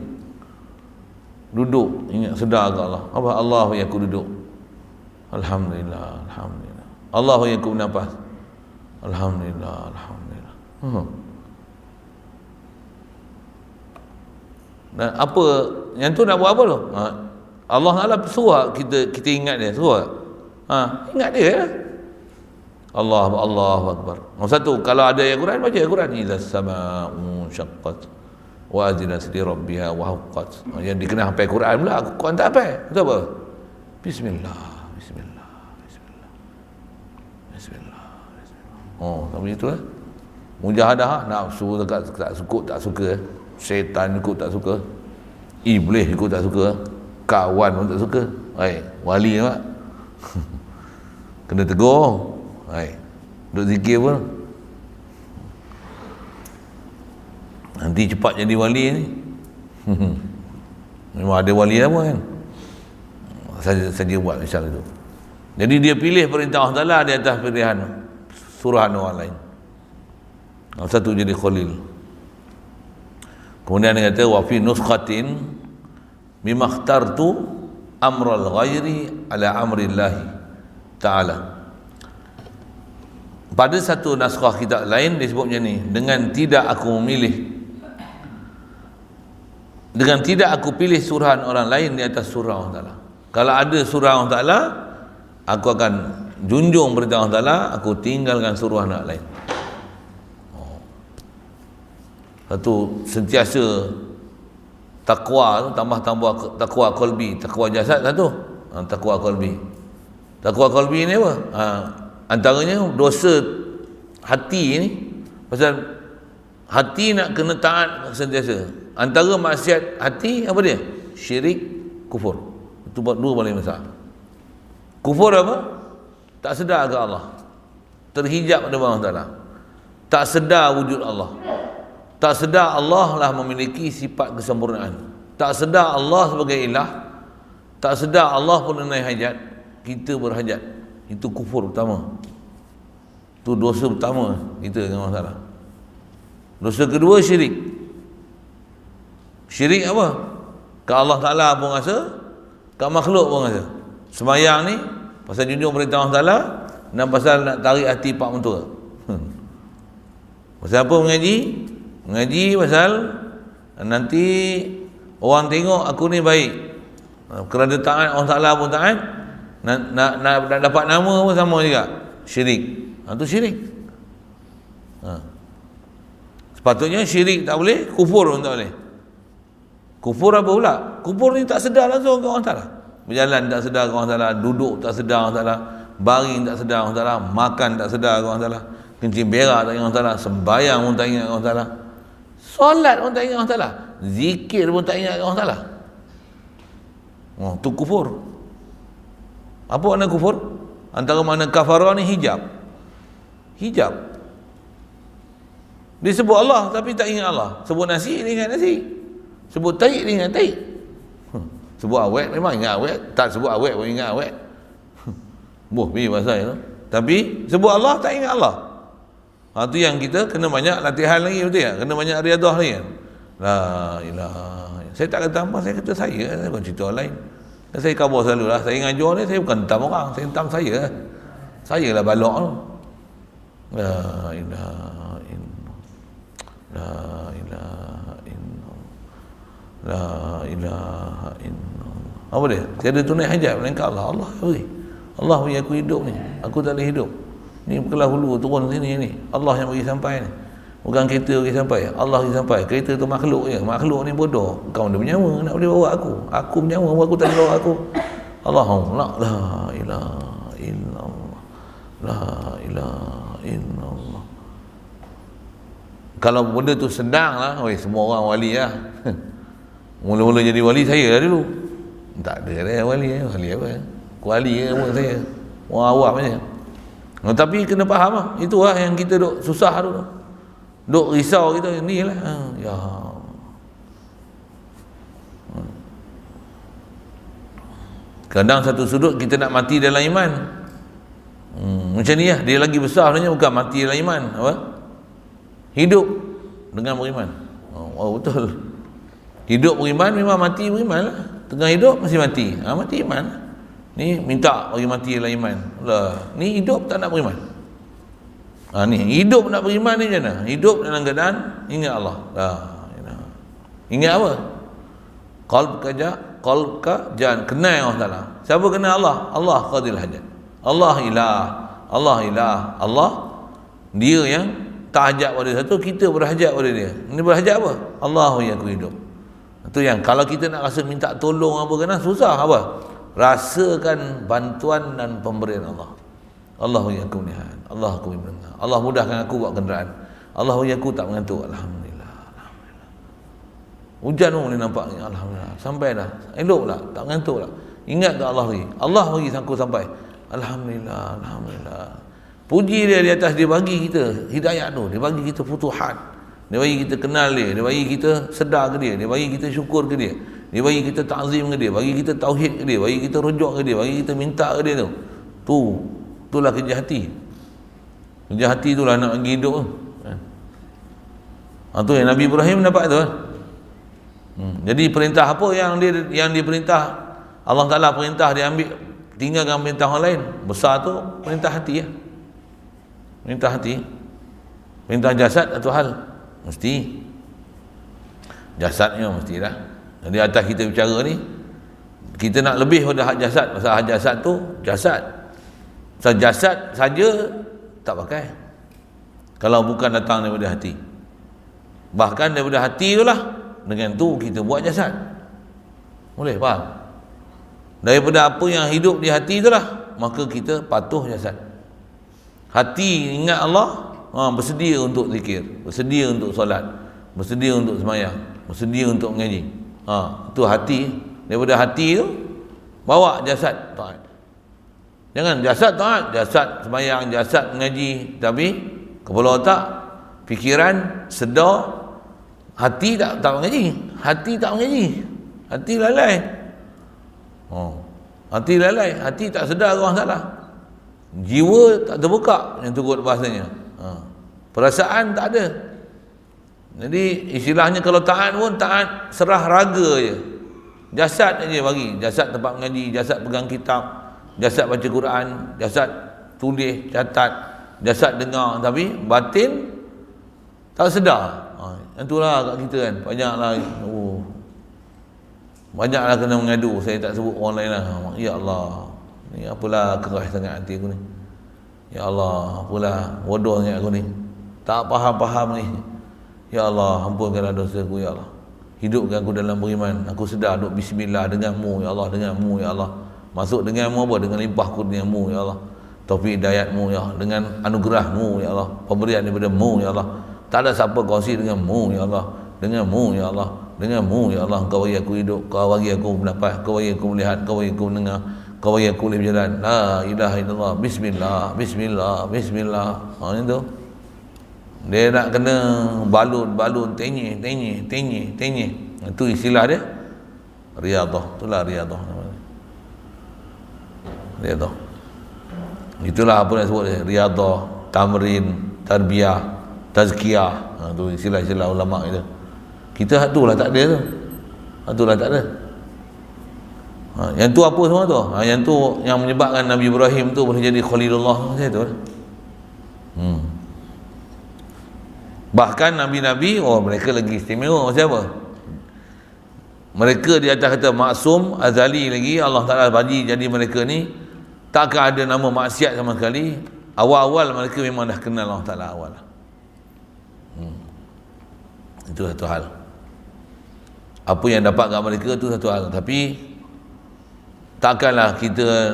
Duduk, ingat sedar ke Allah. Apa? Allah yang aku duduk. Alhamdulillah, alhamdulillah. Allah yang aku bernafas. Alhamdulillah, alhamdulillah. Dan apa yang tu nak buat apa tu? Allah Taala suruh kita ingat dia, suruh. Ingat dia lah. Allahu akbar. Nombor satu, kalau ada ayat Quran, baca ayat Quran. Idza samaa'u syaqqat wa azinat li rabbiha wa haqqat. Yang dikenal sampai Quran pula, Quran tak hafal. Betul apa? Bismillah, bismillah, bismillah. Bismillah, bismillah. Tapi itulah. Mujahadah, nafsu tak suka. Syaitan ikut tak suka. Iblis ikut tak suka. Kawan pun tak suka. Wali tak? Kena tegur. Duk zikir pun. Nanti cepat jadi wali ni. Memang ada wali apa kan? Saja buat misal itu. Jadi dia pilih perintah Allah Ta'ala di atas pilihan suruhan orang lain. Satu jadi khalil. Kemudian dia kata wa fi nuskhatin bimakhtartu amral ghairi ala amrillahi ta'ala. Pada satu naskah kitab lain disebut macam ni, dengan tidak aku memilih dengan tidak aku pilih suruhan orang lain di atas surah Allah Ta'ala. Kalau ada surah Allah Ta'ala, aku akan junjung perintah Allah Ta'ala, aku tinggalkan suruhan orang lain. Satu, sentiasa takwa tu, tambah takwa qalbi, takwa jasad satu. Takwa qalbi. Takwa qalbi ni apa? Antaranya dosa hati ni, pasal hati nak kena taat sentiasa. Antara maksiat hati apa dia? Syirik, kufur. Itu dua paling besar. Kufur apa? Tak sedar ke Allah, terhijab pada Allah Ta'ala, tak sedar wujud Allah, tak sedar Allah lah memiliki sifat kesempurnaan, tak sedar Allah sebagai ilah, tak sedar Allah pun mengenai hajat, kita berhajat. Itu kufur pertama. Itu dosa pertama kita dengan Allah Ta'ala. Dosa kedua syirik. Syirik apa? Ke Allah Ta'ala pun rasa, ke makhluk pun rasa. Semayang ni pasal junjung perintah Allah Ta'ala, dan pasal nak tarik hati pak mentua. Pasal apa mengaji? Mengaji pasal nanti orang tengok aku ni baik. Kerana taat Allah Ta'ala pun taat, nak dapat nama pun sama juga. Syirik. Itu syirik. Sepatutnya syirik tak boleh, kufur pun tak boleh. Kufur apa pula? Kufur ni tak sedar langsung ke Allah Ta'ala. Berjalan tak sedar ke Allah Ta'ala, duduk tak sedar Allah Ta'ala, baring tak sedar Allah Ta'ala, makan tak sedar ke Allah Ta'ala, kencing berak tak ingat Allah Ta'ala, sembayang pun tak ingat Allah Ta'ala, solat pun tak ingat Allah Ta'ala, zikir pun tak ingat Allah Ta'ala. Tu kufur. Apa makna kufur? Antara makna kafarah ni hijab. Hijab. Dia sebut Allah tapi tak ingat Allah. Sebut nasi dia ingat nasi. Sebut taik dia ingat taik. Sebut awet memang ingat awet. Tak sebut awet pun ingat awet. Boh ni bahasa tu. Tapi sebut Allah tak ingat Allah. Tu yang kita kena banyak latihan lagi, betul tak? Kena banyak riadah lagi kan. La ilaha. Saya tak kata apa, saya kata saya bukan cerita orang lain. Saya khabar selalu lah. Saya ngajar ni, saya bukan hentam orang, saya hentam saya. Saya lah balok tu. La ilaha illallah. La ilaha illallah. La ilaha illallah. Apa dia? Tiada tunai hajat melainkan Allah. Allah beri. Allah beri aku hidup ni. Aku tak boleh hidup. Ni kelah hulu turun sini ni. Allah yang bagi sampai ni. Bukan kereta bagi sampai. Allah bagi sampai. Kereta tu makhluk je. Makhluk ni bodoh. Kau dia bernyawa nak boleh bawa aku. Aku bernyawa, aku tak boleh bawa aku. Allahumma la ilaha illallah. La ilaha illallah. Kalau benda tu sedang lah, semua orang wali lah. Mula-mula jadi wali saya lah dulu. Tak ada dah wali. Wali apa? Wali ke pun saya. Orang awam je. Tapi kena faham lah. Itulah yang kita duk susah dulu. Duk risau kita. Ni lah. Ya. Kadang satu sudut kita nak mati dalam iman. Macam ni lah. Dia lagi besar sebenarnya bukan mati dalam iman. Apa? Hidup dengan beriman. Oh betul. Hidup beriman memang mati beriman lah. Tengah hidup masih mati. Mati iman. Ni minta bagi mati dalam iman. Ni hidup tak nak beriman. Ni hidup nak beriman ni macam mana? Hidup dalam keadaan ingat Allah. Ingat apa? Qalbka jangan kenal Allah Ta'ala. Siapa kenal Allah? Allah qadil hajat. Allah ilah. Allah ilah. Allah dia yang tak hajat pada satu, kita berhajat pada dia. Ini berhajat apa? Allahu yang aku hidup. Itu yang kalau kita nak rasa minta tolong apa kena susah apa? Rasakan bantuan dan pemberian Allah. Allahu yang aku nihat. Allah aku mendengar. Allah mudahkan aku buat kenderaan. Allahu yang aku tak mengantuk. Alhamdulillah. Alhamdulillah. Hujan pun boleh nampak. Alhamdulillah. Sampai dah. Elok lah. Tak mengantuk lah. Ingat ke Allah lagi. Allah bagi aku sampai. Alhamdulillah. Alhamdulillah. Puji dia di atas dia bagi kita hidayah tu. Dia bagi kita futuhat. Dia bagi kita kenal dia. Dia bagi kita sedar ke dia. Dia bagi kita syukur ke dia. Dia bagi kita ta'zim ke dia. Bagi kita tauhid ke dia. Bagi kita rujuk ke dia. Bagi kita minta ke dia tu. Itulah kerja hati. Kerja hati itulah nak bagi hidup tu. Tu yang Nabi Ibrahim dapat tu. Jadi perintah apa yang dia perintah, Allah Ta'ala perintah dia ambil, tinggalkan perintah orang lain. Besar tu perintah hati ya. Perintah hati. Perintah jasad satu hal. Mesti. Jasadnya mesti dah. Di atas kita bicara ni, kita nak lebih pada hak jasad. Pasal hak jasad tu jasad. Pasal jasad saja tak pakai kalau bukan datang daripada hati. Bahkan daripada hati tu lah, dengan tu kita buat jasad. Boleh faham? Daripada apa yang hidup di hati tu lah, maka kita patuh jasad. Hati ingat Allah, bersedia untuk zikir, bersedia untuk solat, bersedia untuk sembahyang, bersedia untuk mengaji. Itu hati. Daripada hati tu bawa jasad taat. Jangan jasad taat, jasad sembahyang, jasad mengaji, tapi kepala otak, fikiran, sedar, hati tak mengaji. Hati tak mengaji. Hati lalai. Hati lalai, hati tak sedar orang salah. Jiwa tak terbuka, yang turut bahasanya. Perasaan tak ada. Jadi istilahnya kalau taat pun taat serah raga je. Jasad aja bagi, jasad tempat mengaji, jasad pegang kitab, jasad baca Quran, jasad tulis, catat, jasad dengar, tapi batin tak sedar. Yang itulah kat kita kan, banyaklah kena mengadu. Saya tak sebut orang lain lah. Ya Allah, ni apalah keras sangat hati aku ni. Ya Allah, apalah bodoh sangat aku ni, tak faham-faham ni. Ya Allah, ampunkanlah dosa aku ya Allah. Hidupkan aku dalam beriman. Aku sedar duk bismillah denganmu ya Allah, denganmu ya Allah. Masuk denganmu apa? Dengan limpah kurniamu ya Allah. Taufik hidayatmu ya Allah, dengan anugerahmu ya Allah, pemberian daripada-Mu ya Allah. Tak ada siapa kongsi denganmu ya Allah. Denganmu ya Allah, denganmu ya Allah. Kau bagi aku hidup, kau bagi aku mendapat, kau bagi aku melihat, kau bagi aku mendengar, kau bagi aku boleh berjalan. La ilaha illallah, bismillah, bismillah, bismillah. Itu dia nak kena balun, tenyih. Itu istilah dia riyadhah. Itulah riyadhah. Riyadhah. Itulah apa nak sebut dia, riyadhah, tamrin, tarbiyah, tazkiyah. Itu istilah-istilah ulama itu. Kita itulah tak ada tu. Itulah tak ada. Yang tu apa semua tu? Yang tu yang menyebabkan Nabi Ibrahim tu boleh jadi Khalilullah macam tu. Bahkan Nabi-Nabi, mereka lagi istimewa macam apa? Mereka di atas kata maksum, azali lagi, Allah Ta'ala bagi jadi mereka ni takkan ada nama maksiat sama sekali. Awal-awal mereka memang dah kenal Allah Ta'ala awal. Itu satu hal. Apa yang dapat kat mereka tu satu hal. Tapi takkanlah kita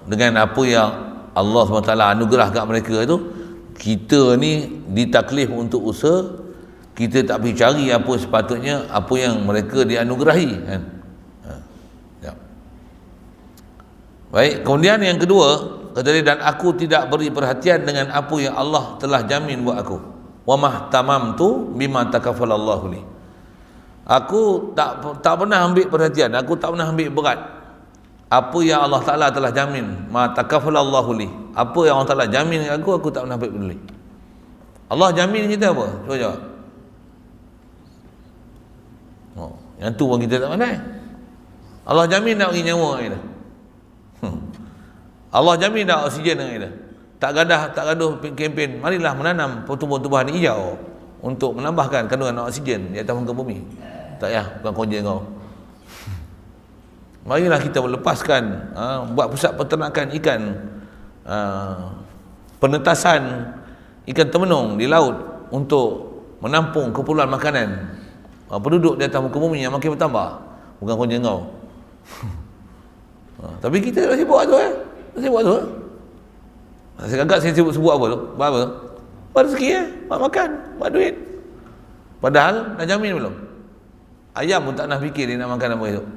dengan apa yang Allah SWT anugerah kat mereka tu, kita ni ditaklif untuk usaha, kita tak pergi cari apa sepatutnya, apa yang mereka dianugerahi kan? Ya. Baik, kemudian yang kedua kata dia, dan aku tidak beri perhatian dengan apa yang Allah telah jamin buat aku. Wa mahtamamtu bima takaffalallahu li. Aku tak pernah ambil perhatian, aku tak pernah ambil berat apa yang Allah Ta'ala telah jamin. Ma takaffalallahu li, apa yang Allah Ta'ala jamin dengan aku tak pernah ambil peduli. Allah jamin kita apa? Cuba jawab. Yang tu pun kita tak pandai. Allah jamin nak bagi nyawa kita. Allah jamin nak oksigen dengan kita. Tak gaduh kempen, marilah menanam tumbuh-tumbuhan hijau untuk menambahkan kandungan oksigen di atas muka bumi. Tak ya, bukan kerja kau. Marilah kita melepaskan, buat pusat peternakan ikan, penetasan ikan temenung di laut untuk menampung keperluan makanan penduduk di atas muka bumi yang makin bertambah. Bukan kerja kau. Tapi kita dah sibuk tu sibuk tu. Saya agak saya sibuk apa tu? Buat apa? Buat rezeki buat makan, buat duit. Padahal dah jamin belum? Ayam pun tak nak fikir dia nak makan apa esok.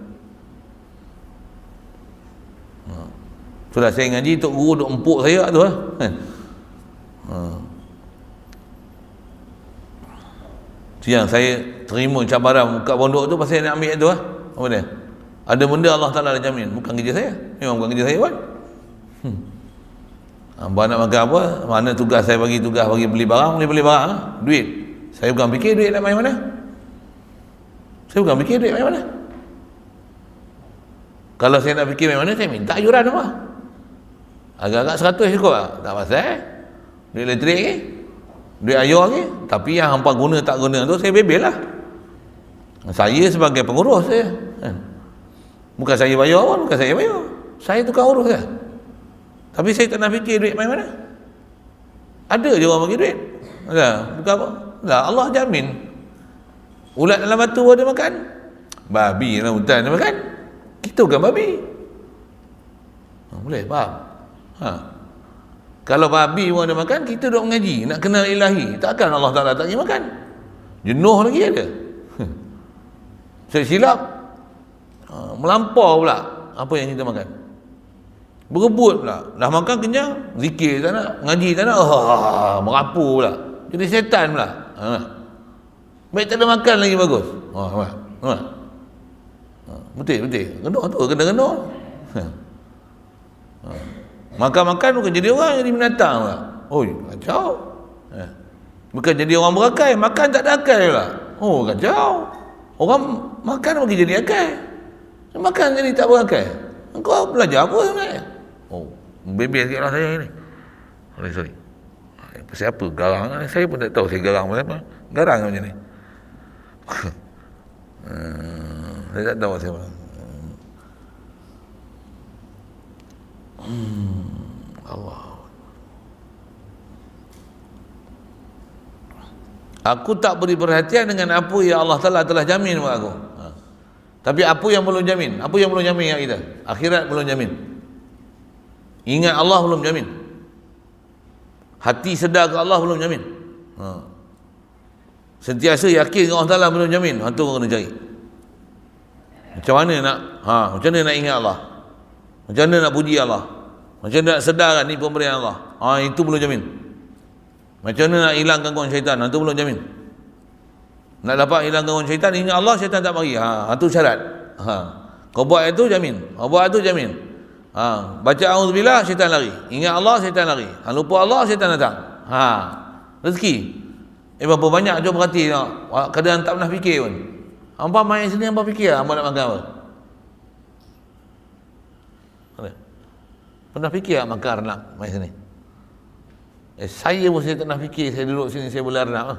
Sudah saya ngaji, Tok Guru duk empuk saya tu Siang saya terima cabaran buka pondok tu pasal nak ambil tu apa dia? Ada benda Allah Ta'ala dah jamin, bukan kerja saya. Memang bukan kerja saya buat. Abang nak makan apa? Mana tugas saya bagi beli barang, boleh beli barang duit. Saya bukan fikir duit nak main mana. Saya bukan fikir duit main mana. Kalau saya nak fikir main mana, saya minta yuran apa? Agak-agak 100 cukup tak? Tak pasal. Duit elektrik ni, duit air ni. Tapi yang hampa guna tak guna tu saya bebel lah. Saya sebagai pengurus saya, kan? Bukan saya bayar pun, bukan saya bayar. Saya tukang urus kan. Tapi saya tak nak fikir duit main mana. Ada je orang bagi duit. Bukan apa. Allah jamin. Ulat dalam batu ada makan. Babi dalam hutan ada makan. Kita bukan babi. Boleh faham? Kalau babi pun ada makan, kita duk mengaji, nak kenal ilahi, takkan Allah Ta'ala tak bagi makan. Jenuh lagi ada. Saya silap, melampau pula apa yang kita makan. Berebut pula, dah makan kenyang, zikir tak nak, ngaji tak nak, merapu pula, jadi setan pula. Baik tak ada makan lagi bagus. Betul genuh tu, kena makan bukan jadi orang, jadi binatang pula. Kacau. Bukan jadi orang berakai, makan tak ada akai pula. Kacau. Orang makan bagi jadi akai, makan jadi tak berakai. Kau belajar apa sebenarnya? Bebel sikit lah saya ni. Sorry. Pasal apa? Garang. Saya pun tak tahu saya garang pasal apa. Garang macam ni. Saya tak tahu pasal apa. Allah. Aku tak beri perhatian dengan apa yang Allah Ta'ala telah jamin buat aku. Tapi apa yang belum jamin? Apa yang belum jamin ingat kita? Akhirat belum jamin. Ingat Allah belum jamin. Hati sedar ke Allah belum jamin. Sentiasa yakin ke Allah Ta'ala belum jamin. Itu kena cari. Macam mana nak macam mana nak ingat Allah? Macam mana nak puji Allah? Macam mana nak sedar ni pemberian Allah? Itu belum jamin. Macam mana nak hilang gangguan syaitan? Itu belum jamin. Nak dapat hilang gangguan syaitan, ingat Allah, syaitan tak mari. Itu syarat. Kau buat itu jamin. Kau buat itu jamin. Baca auzubillah, syaitan lari. Ingat Allah, syaitan lari. Lupa Allah, syaitan datang. Rezeki. Berapa banyak jom perhati tengok. Kadang tak pernah fikir pun. Hampa main sini, hampa fikir hampa nak makan apa? Pernah fikir tak makan arnab main sini? Saya pun saya tak nak fikir saya duduk sini saya bela arnab.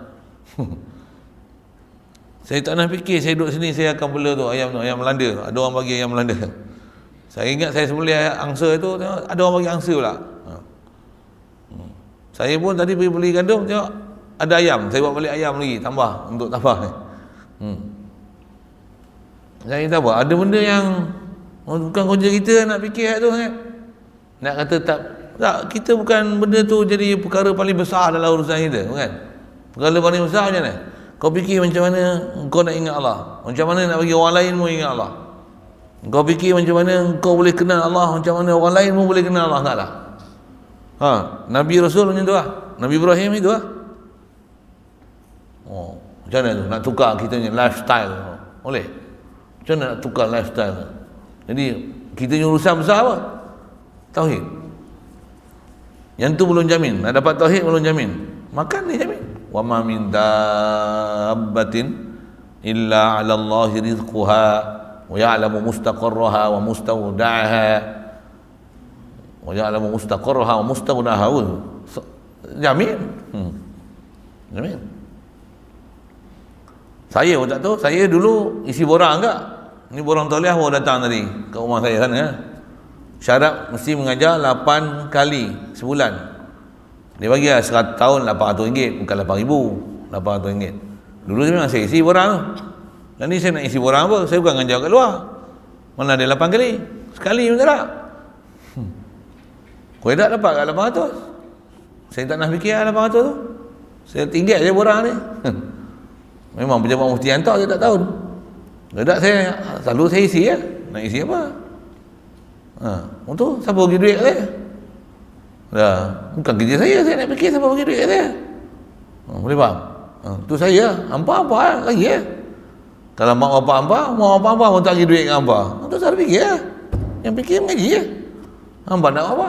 Saya tak nak fikir saya duduk sini saya akan bela tu ayam Melanda. Ada orang bagi ayam Melanda. Saya ingat saya sembelih angsa itu, tengok, ada orang bagi angsa pula. Saya pun tadi pergi beli gandum, tengok ada ayam, saya buat balik ayam lagi, tambah untuk tambah ni. Saya tak apa, ada benda yang bukan kerja kita nak fikir tu kan. Nak kata tak, kita bukan benda tu jadi perkara paling besar dalam urusan kita, bukan? Perkara paling besar macam mana? Kau fikir macam mana kau nak ingat Allah, macam mana nak bagi orang lain pun ingat Allah. Kau fikir macam mana kau boleh kenal Allah, macam mana orang lain pun boleh kenal Allah Ta'ala. Nabi Rasul macam tu lah. Nabi Ibrahim itu lah. Macam mana tu nak tukar kita punya lifestyle? Boleh? Macam mana nak tukar lifestyle? Jadi kita punya urusan besar apa? Tauhid. Yang tu belum jamin. Nak dapat tauhid belum jamin. Makan ni jamin. Wa ma min dabbatin illa 'ala Allahi rizquha wa ya'lamu mustaqarraha wa mustawda'aha wa ya'lamu mustaqarraha wa mustawda'aha. Jamin. Jamin. Saya pun tak tahu. Saya dulu isi borang enggak. Ni borang tauliah baru datang tadi kat rumah saya sana. Syarat mesti mengajar 8 kali sebulan. Dia bagi lah 100 tahun RM800, bukan RM8,000, RM800. Dulu memang saya isi borang tu. Dan ni saya nak isi borang apa? Saya bukan mengajar kat luar. Mana ada 8 kali? Sekali pun tak ada. Kau tak dapat kat RM800. Saya tak nak fikir RM800 tu. Saya tinggal je borang ni. Memang pejabat mufti hantar saya tak tahu. Dedak saya selalu saya isi ya. Nak isi apa? Untuk siapa bagi duit kat saya? Bukan kerja saya nak fikir siapa bagi duit kat saya. Boleh faham? Tu saya, hampa lagi ya. Kalau mak bapak hampa pun tak bagi duit kat hampa. Tu saya fikir ya. Yang fikir mengaji ya. Hampa nak apa?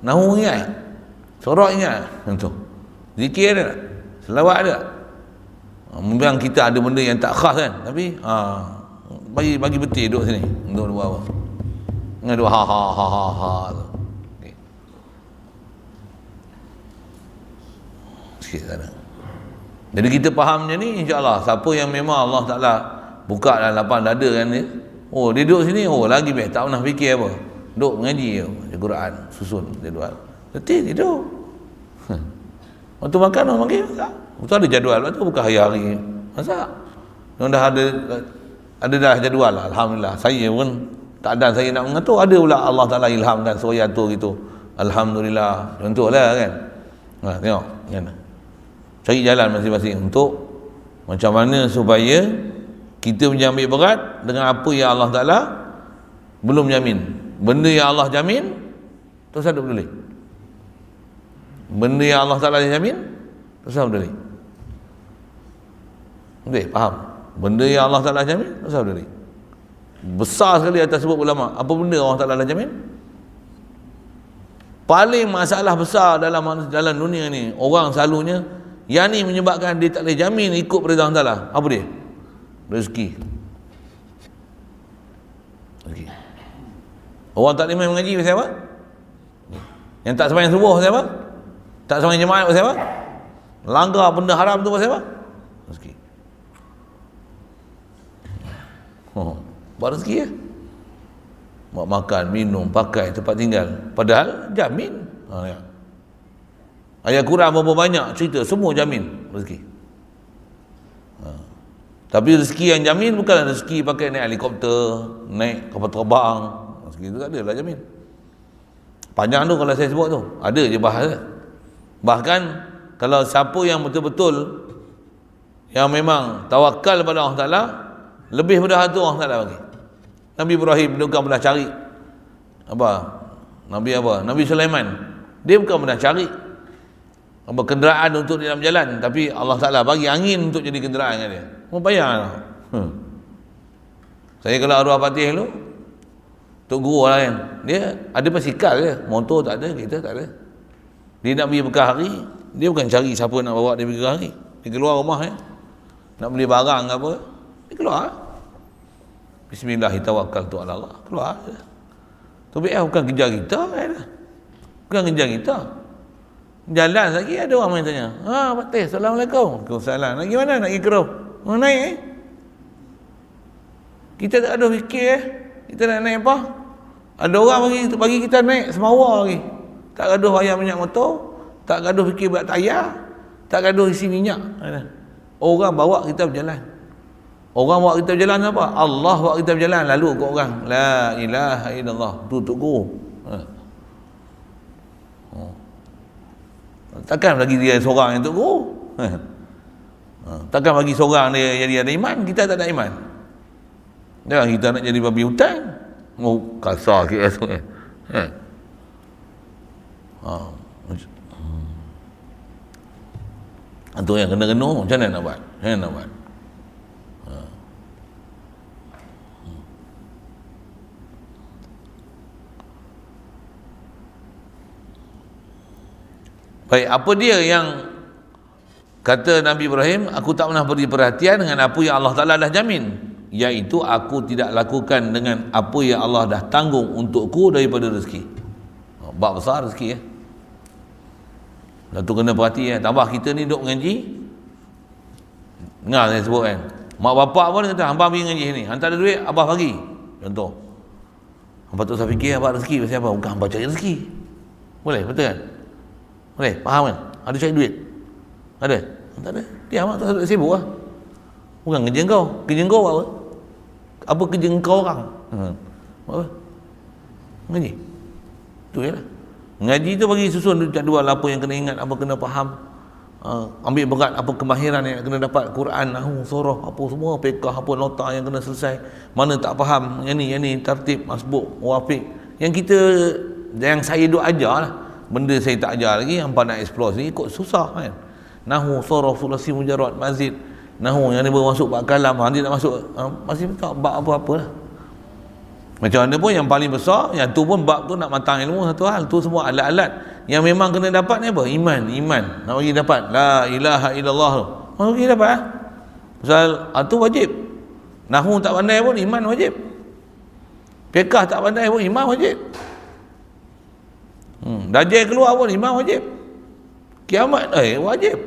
Nahu ingat. Sorak ingat. Tu. Zikir ada tak? Selawat ada tak? Memang kita ada benda yang tak khas kan, tapi bagi betul duduk sini untuk buat apa? Dengan dua ha tu. Okay. Sikit sana. Jadi kita fahamnya ni, insya-Allah siapa yang memang Allah Taala buka dalam lapang dada kan dia. Oh, dia duduk sini, oh lagi best, tak pernah fikir apa. Duduk mengaji je, Quran, susun jadual. Letih tidur. Waktu makan, orang panggil masak. Waktu ada jadual, waktu bukan hari-hari masak. Yang dah ada dah jadual lah, alhamdulillah. Saya pun tak ada saya nak mengatur, ada pula Allah Taala ilhamkan suruh atur gitu. Alhamdulillah. Contohlah kan. Tengok kan. Cari jalan masing-masing untuk macam mana supaya kita menjambil berat dengan apa yang Allah Ta'ala belum jamin. Benda yang Allah jamin, terus ada boleh. Benda yang Allah Ta'ala jamin, terus ada boleh. Boleh, faham? Benda yang Allah Ta'ala jamin, terus ada boleh. Besar sekali atas sebut ulama. Apa benda Allah Ta'ala jamin? Paling masalah besar dalam dunia ni, orang selalunya yang ni menyebabkan dia tak boleh jamin ikut perintah Allah Ta'ala. Apa dia? Rezeki. Orang tak boleh mengaji pasal apa? Yang tak sembahyang subuh pasal apa? Tak sembahyang jemaat pasal apa? Langgar benda haram tu pasal apa? Rezeki. Buat rezeki ya? Buat makan, minum, pakai, tempat tinggal. Padahal jamin. Ya. Ayat Quran berapa banyak cerita, semua jamin rezeki. Tapi rezeki yang jamin bukanlah rezeki pakai naik helikopter, naik kapal terbang. Rezeki itu tak ada lah jamin. Panjang tu kalau saya sebut tu, ada je bahas. Bahkan kalau siapa yang betul-betul yang memang tawakal pada Allah Ta'ala, lebih pada tu Allah Ta'ala bagi. Nabi Ibrahim bukan pernah cari apa? Nabi Sulaiman, dia bukan pernah cari apa kenderaan untuk di dalam jalan, tapi Allah Ta'ala bagi angin untuk jadi kenderaan dengan dia. Mau payah. Saya kalau arwah Fatih dulu, Tok Guru lah kan, dia ada basikal je, motor tak ada, kita tak ada. Dia nak pergi Bekah hari, dia bukan cari siapa nak bawa dia pergi Bekah hari. Dia keluar rumah nak beli barang ke apa, dia keluar. Bismillahirrahmanirrahim, ala Allah, keluar. Tapi bukan kerja kita, bukan kerja kita. Jalan lagi ada orang main tanya, Fatih, Assalamualaikum. Waalaikumsalam. Nak pergi mana? Nak pergi Keruh. Mau naik kita tak ada fikir kita nak naik apa. Ada orang bagi kita naik Semawa lagi, tak gaduh bayar minyak motor, tak gaduh fikir buat tayar, tak gaduh isi minyak. Orang bawa kita berjalan. Orang bawa kita berjalan apa? Allah bawa kita berjalan, lalu ke orang la ilaha illallah, tu Tok Guru. Takkan bagi dia seorang yang Tok Guru. Takkan bagi seorang dia jadi ada iman, kita tak ada iman. Jangan kita nak jadi babi hutan. Kasar sikit tu. Itu yang kena renung, macam mana nak buat? Baik, apa dia yang kata Nabi Ibrahim, aku tak pernah beri perhatian dengan apa yang Allah Ta'ala dah jamin, iaitu aku tidak lakukan dengan apa yang Allah dah tanggung untukku daripada rezeki. Bab besar rezeki ya. Lepas tu kena perhati ya. Tambah kita ni duduk mengaji, dengar saya sebut kan, mak bapak pun kata hamba pergi mengaji ni, hantar ada duit abah bagi. Contoh, hamba tu saya fikir abah rezeki pasal apa? Bukan hamba cari rezeki. Boleh, betul kan? Boleh, faham kan? Ada cari duit? Ada? Tak ada. Dia amat tak sibuk lah. Bukan kerja kau. Kerja kau apa? Apa kerja kau orang? Apa? Ngaji. Itu je lah. Ngaji tu bagi susun jadual apa yang kena ingat, apa kena faham. Ambil berat apa kemahiran yang kena dapat, Quran, nahu, surah, apa semua, fiqh, apa nota yang kena selesai. Mana tak faham, yang ni tertib, masbuk, wafiq. Yang saya duk ajar lah. Benda saya tak ajar lagi, hampa nak explore sini kok susah kan. Nahu, surah, sulasi, mujarrad, mazid. Nahu yang ni baru masuk bab kalam, nanti nak masuk masih tak bab apa-apa lah. Macam mana pun yang paling besar, yang tu pun bab tu nak matang ilmu satu hal, tu semua alat-alat yang memang kena dapat ni apa? Iman. Nak bagi dapat la ilaha illallah tu. Bagi dapat pasal tu wajib. Nahu tak pandai pun iman wajib. Fiqh tak pandai pun iman wajib. Dajjal keluar pun iman wajib. Kiamat wajib.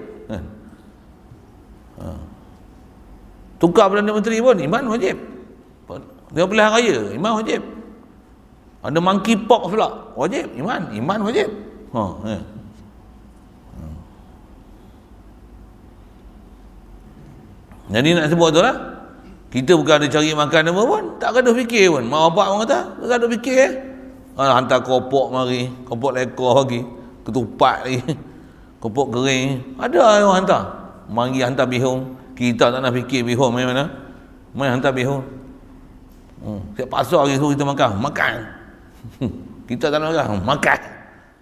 Tu Tukar Perdana Menteri pun iman wajib. Dia pilihan raya, iman wajib. Ada monkeypox pula, wajib, iman wajib. Jadi nak sebut tu lah, kita bukan ada cari makan apa pun, tak ada fikir pun. Mak bapak orang kata, tak ada fikir. Hantar kopok mari, kopok lekor lagi, ketupat lagi, kopok kering. Ada orang hantar. Mari hantar bihun. Kita tak nak fikir bihun main mana. Main hantar bihun. Siap pasar lagi suruh kita makan. Kita tak nak makan.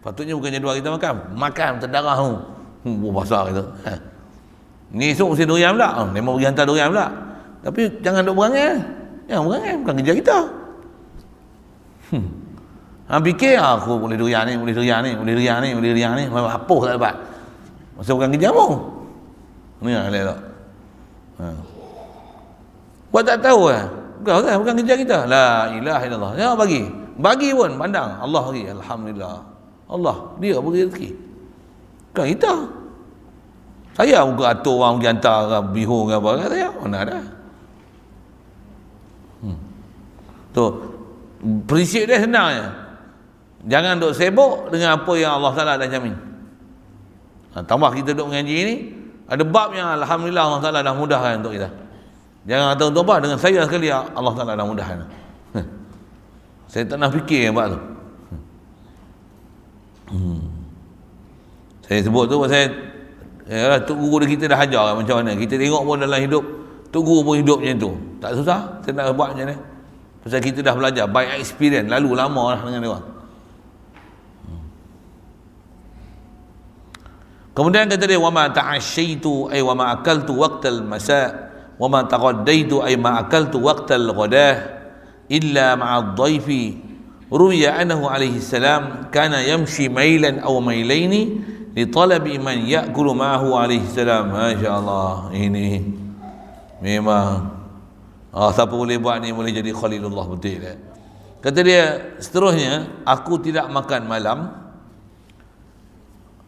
Patutnya bukan jadual kita makan terdarah tu. Pasar kita. Ni esok mesti durian pula. Memang pergi hantar durian pula. Tapi jangan duk berangai. Jangan berangai, bukan kerja kita. Fikir aku boleh durian ni. Apa tak dapat. Masa bukan kerja mu. Ni lah elok. Buat tak tahu bukan kerja kita. La ilaha illallah. Jangan bagi pun pandang Allah bagi. Alhamdulillah. Allah dia beri rezeki. Bukan kita. Saya bukan atur orang pergi hantar bihun ke apa. Saya mana ada. Tu prinsip dia senangnya. Jangan duk sibuk dengan apa yang Allah Taala dah jamin. Tambah kita duk mengaji ni, ada bab yang alhamdulillah Allah Taala dah mudahkan untuk kita. Jangan kata untuk apa, dengan saya sekali Allah Taala dah mudahkan. Saya tak nak fikir bab tu. Saya sebut tu pasal Tok Guru kita dah ajar macam mana. Kita tengok pun dalam hidup Tok Guru pun hidup macam tu. Tak susah, saya nak buat macam ni. Pasal kita dah belajar by experience, lalu lama lah dengan dia orang. Kemudian kata dia, wa ma ta'ashaitu ay wa ma akaltu waqtal masa wa ma taqaddaitu ay ma akaltu waqtal ghadah illa ma'a ad-dhaifi. Ruwiya annahu alaihi salam kana yamshi mailan aw mailaini li talabi man ya'kulu ma'ahu alaihi salam. Masya-Allah, ini memang siapa boleh buat ni boleh jadi Khalilullah betul eh? Kata dia seterusnya, aku tidak makan malam.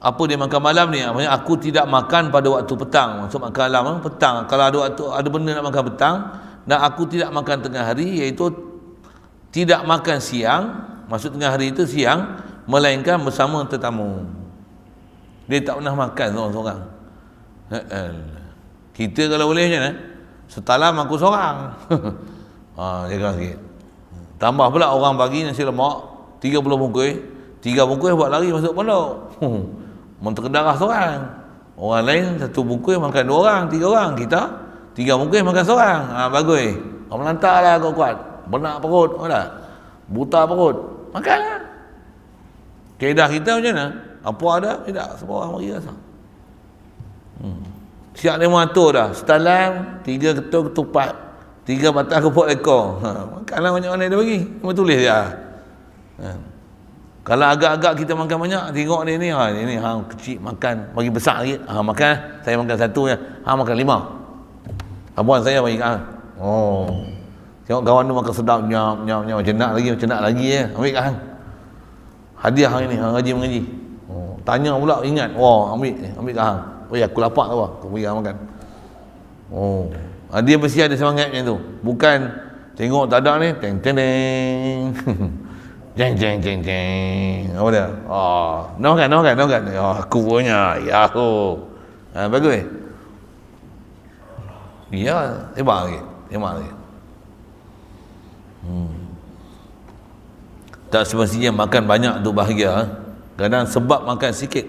Apa dia makan malam ni? Maksudnya aku tidak makan pada waktu petang. Maksud makan malam petang. Kalau ada waktu ada benda nak makan petang, dan aku tidak makan tengah hari, iaitu tidak makan siang. Maksud tengah hari itu siang, melainkan bersama tetamu. Dia tak pernah makan seorang-seorang. Kita kalau boleh macam mana? Setalam aku seorang. Jaga sikit. Tambah pula orang bagi nasi lemak 30 bungkus. 3 bungkus buat lari masuk pondok. Menterdarah seorang. Orang lain 1 bungkus makan 2 orang, 3 orang. Kita 3 bungkus makan seorang. Bagus. Orang melantar lah kuat-kuat. Benak perut. Tak? Buta perut. Makan lah. Kaedah kita macam mana? Apa ada? Tidak. Semua orang bagi rasa. Siap dia mengatur dah. Setalam 3 ketupat, 3 batang kepok ekor. Makanlah banyak mana dia bagi. Cuma tulis je. Kalau agak-agak kita makan banyak, tengok dia ni, ni kecil makan, bagi besar sikit. Makan, saya makan 1 je. Makan 5. Abang saya bagi tengok kawan tu makan sedap, nyam, macam nak lagi je. Ambil kat hang. Hadiah hari ni, hang mengaji. Tanya pula, ingat. Ambil kat hang. Aku lapar tu, aku bagi hang makan. Dia mesti ada semangat macam tu. Bukan tengok tak ada ni, teng-teng. Jeng. Apa dia? Nak makan. Aku punya. Yahoo. Bagus. Ya, hebat lagi. Tak semestinya makan banyak tu bahagia. Kadang sebab makan sikit.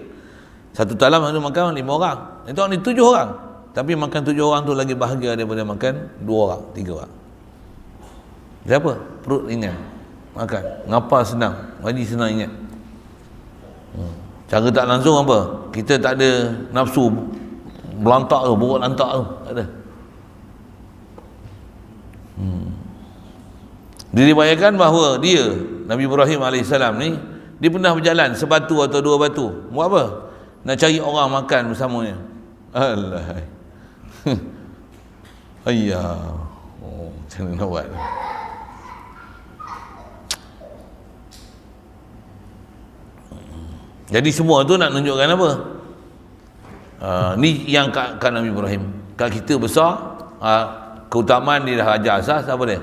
1 talam ada makan 5 orang. Itu ni 7 orang. Tapi makan 7 orang tu lagi bahagia daripada makan 2 orang, 3 orang. Siapa? Perut ringan. Makan. Ngapa senang? Ngaji senang ingat. Cara tak langsung apa? Kita tak ada nafsu belantak tu, buruk lantak tu. Tak ada. Diriwayatkan bahawa dia, Nabi Ibrahim AS ni, dia pernah berjalan sebatu atau 2 batu. Buat apa? Nak cari orang makan bersamanya. Alah. Ayah. Macam mana nak buat? Jadi semua tu nak tunjukkan apa? Ni yang kat Nabi Ibrahim. Kat kita besar, keutamaan dia dah ajar asas, apa dia?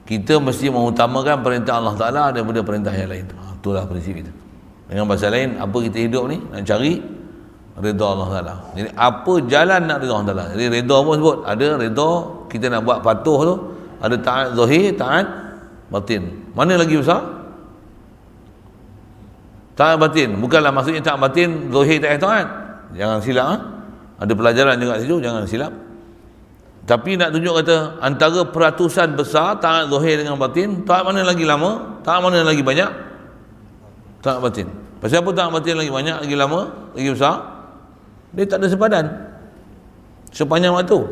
Kita mesti mengutamakan perintah Allah Ta'ala daripada perintah yang lain. Itulah prinsip kita. Dengan bahasa lain, apa kita hidup ni nak cari redha Allah Ta'ala. Jadi apa jalan nak redha Allah Ta'ala? Jadi redha pun sebut, ada redha kita nak buat patuh tu, ada taat zahir, taat batin. Mana lagi besar? Taat batin. Bukanlah maksudnya taat batin zahir tak taat. Jangan silap. Ada pelajaran juga situ, jangan silap. Tapi nak tunjuk kata antara peratusan besar taat zahir dengan batin, taat mana lagi lama, taat mana lagi banyak? Taat batin. Pasal apa taat batin lagi banyak, lagi lama, lagi besar? Dia tak ada sepadan sepanjang waktu.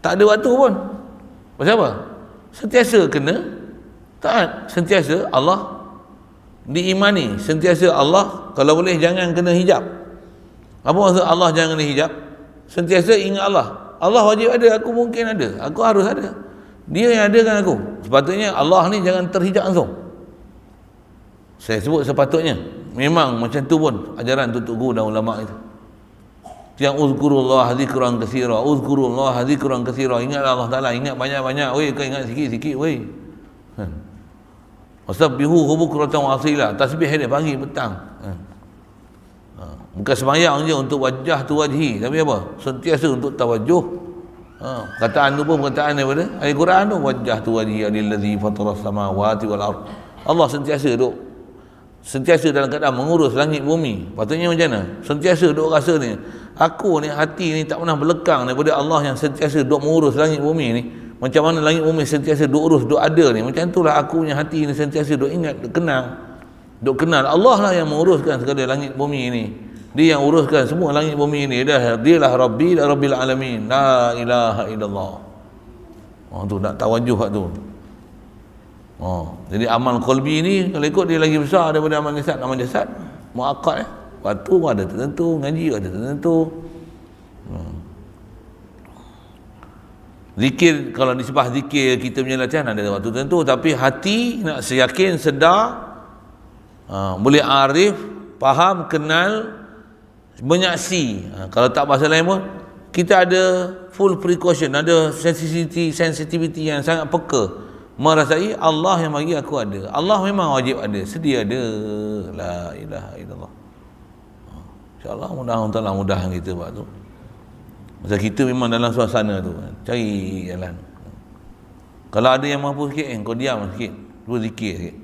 Tak ada waktu pun. Pasal apa? Sentiasa kena taat, sentiasa Allah diimani, sentiasa Allah kalau boleh jangan kena hijab. Apa maksud Allah jangan kena hijab? Sentiasa ingat Allah. Allah wajib ada, aku mungkin ada, aku harus ada. Dia yang adakan aku. Sepatutnya Allah ni jangan terhijab langsung. Saya sebut sepatutnya. Memang macam tu pun ajaran tutup guru dan ulama itu. Yang uzkurullah zikran katsira, uzkurullah zikran katsira. Ingatlah Allah Taala, ingat banyak-banyak. Weh, kau ingat sikit-sikit weh. Wasabbihu bukratan wa asila. Tasbih dia pagi petang. Bukan semayang je untuk wajah tu wajhi, tapi apa? Sentiasa untuk tawajuh. Kataan tu pun perkataan daripada ayat Quran tu, wajah tu wajhi alillazi fataras samawati wal ard. Allah sentiasa duk, sentiasa dalam keadaan mengurus langit bumi. Patutnya macam mana? Sentiasa duk rasa ni, aku ni hati ni tak pernah berlekang daripada Allah yang sentiasa duk mengurus langit bumi ni. Macam mana langit bumi sentiasa duk urus, duk ada ni, macam itulah aku punya hati ni sentiasa duk ingat, duk kenal Allah lah yang menguruskan segala langit bumi ni. Dia yang uruskan semua langit bumi ini. Dialah Rabbi dan Rabbil Alamin. La ilaha illallah. Tu nak tawajuh tu. Jadi amal qalbi ni kalau ikut dia lagi besar daripada amal jasad. Amal jasad muakkad waktu ada tertentu, ngaji ada tertentu. Zikir, kalau disebah zikir kita punya latihan ada waktu tertentu, tapi hati nak seyakin, sedar, boleh arif, faham, kenal, menyaksi. Kalau tak bahasa lain pun kita ada full precaution, ada sensitivity yang sangat peka, merasai Allah yang bagi aku ada. Allah memang wajib ada, sedia ada. La ilaha illallah. InsyaAllah mudah-mudahan mudah kita buat tu. Masa kita memang dalam suasana tu, cari jalan. Kalau ada yang mampu sikit, kau diam sikit, cuba zikir sikit.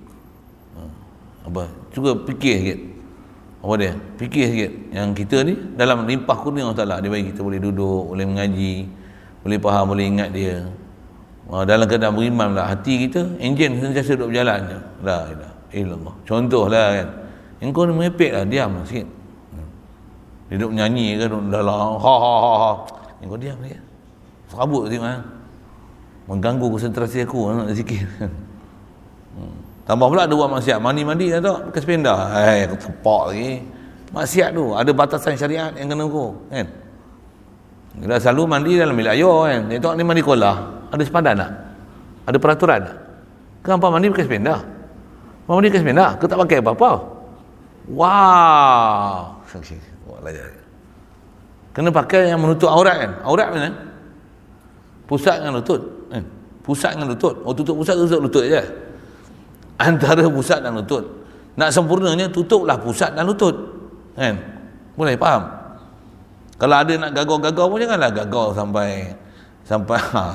Cuba fikir sikit. Apa dia? Fikir sikit. Yang kita ni dalam limpah kurnia Allah Ta'ala, dia bagi kita boleh duduk, boleh mengaji, boleh faham, boleh ingat dia. Dalam keadaan beriman lah hati kita, enjin sentiasa duduk berjalan je. La ilaha illallah. Contohlah kan, engkau ni merepek lah, diam lah sikit. Dia duduk menyanyi ke, duduk dalam ha. Engkau diam sikit. Serabut tengok kan. Mengganggu konsentrasi aku nak zikir. Tambah pula ada buat maksiat, mandi dah tak bekas pendah. Aku tepak lagi. Maksiat tu ada batasan syariat yang kena ukur, kan? Kita selalu mandi dalam bilik air kan. Tengok ni mandi kolah, ada sepadan tak? Ada peraturan tak? Kenapa mandi bekas pendah? Mandi bekas pendah, kau tak pakai apa-apa. Wow. Kena pakai yang menutup aurat kan? Aurat mana? Pusat dengan lutut kan? Pusat dengan lutut. Tutup pusat, tutup lutut je. Antara pusat dan lutut. Nak sempurnanya tutuplah pusat dan lutut, kan? Boleh faham? Kalau ada nak gagau-gagau pun janganlah gagau sampai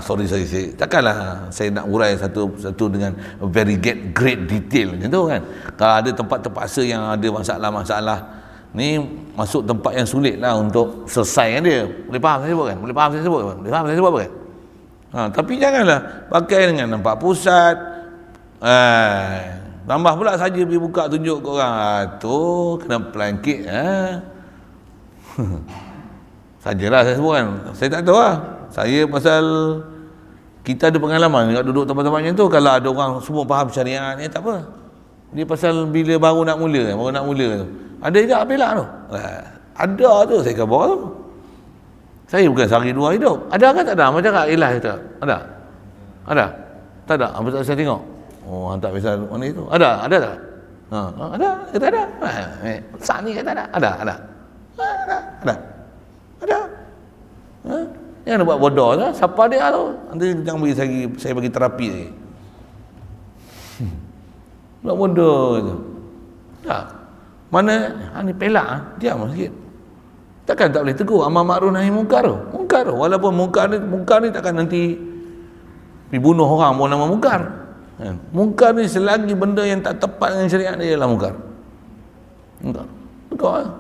sorry takkanlah saya nak urai satu dengan very great detail macam tu kan. Kalau ada tempat terpaksa yang ada masalah-masalah ni, masuk tempat yang sulit lah untuk selesaikan dia. Boleh faham saya sebut kan? Boleh faham saya sebut kan? Tapi janganlah pakai dengan nampak pusat. Tambah pula saja pergi buka tunjuk ke orang. Tu kena pelangkit. Sajalah saya sebut kan. Saya tak tahu lah. Saya pasal kita ada pengalaman dekat duduk tempat-tempat macam tu. Kalau ada orang semua faham syariat ni, tak apa. Dia pasal bila baru nak mula tu. Ada juga belak tu. Ada tu saya khabar tu. Saya bukan sehari dua hidup. Ada ke tak ada? Macam kat Ilah tu. Ada? Tak ada? Apa tak saya tengok? Hantar pasal mana itu? Ada tak? Ada? Kita ada? Saat ni kata ada? Ada? Jangan buat bodoh lah. Siapa dia tu? Nanti jangan bagi saya bagi terapi lagi. Buat bodoh tu. Tak. Mana ni pelak diam sikit. Takkan tak boleh tegur amar makruf nahi mungkar tu. Mungkar tu. Walaupun mungkar ni takkan nanti pergi bunuh orang pun nama mungkar. Mungkar ni selagi benda yang tak tepat dengan syariat dia ialah mungkar. Mungkar. Tegur lah.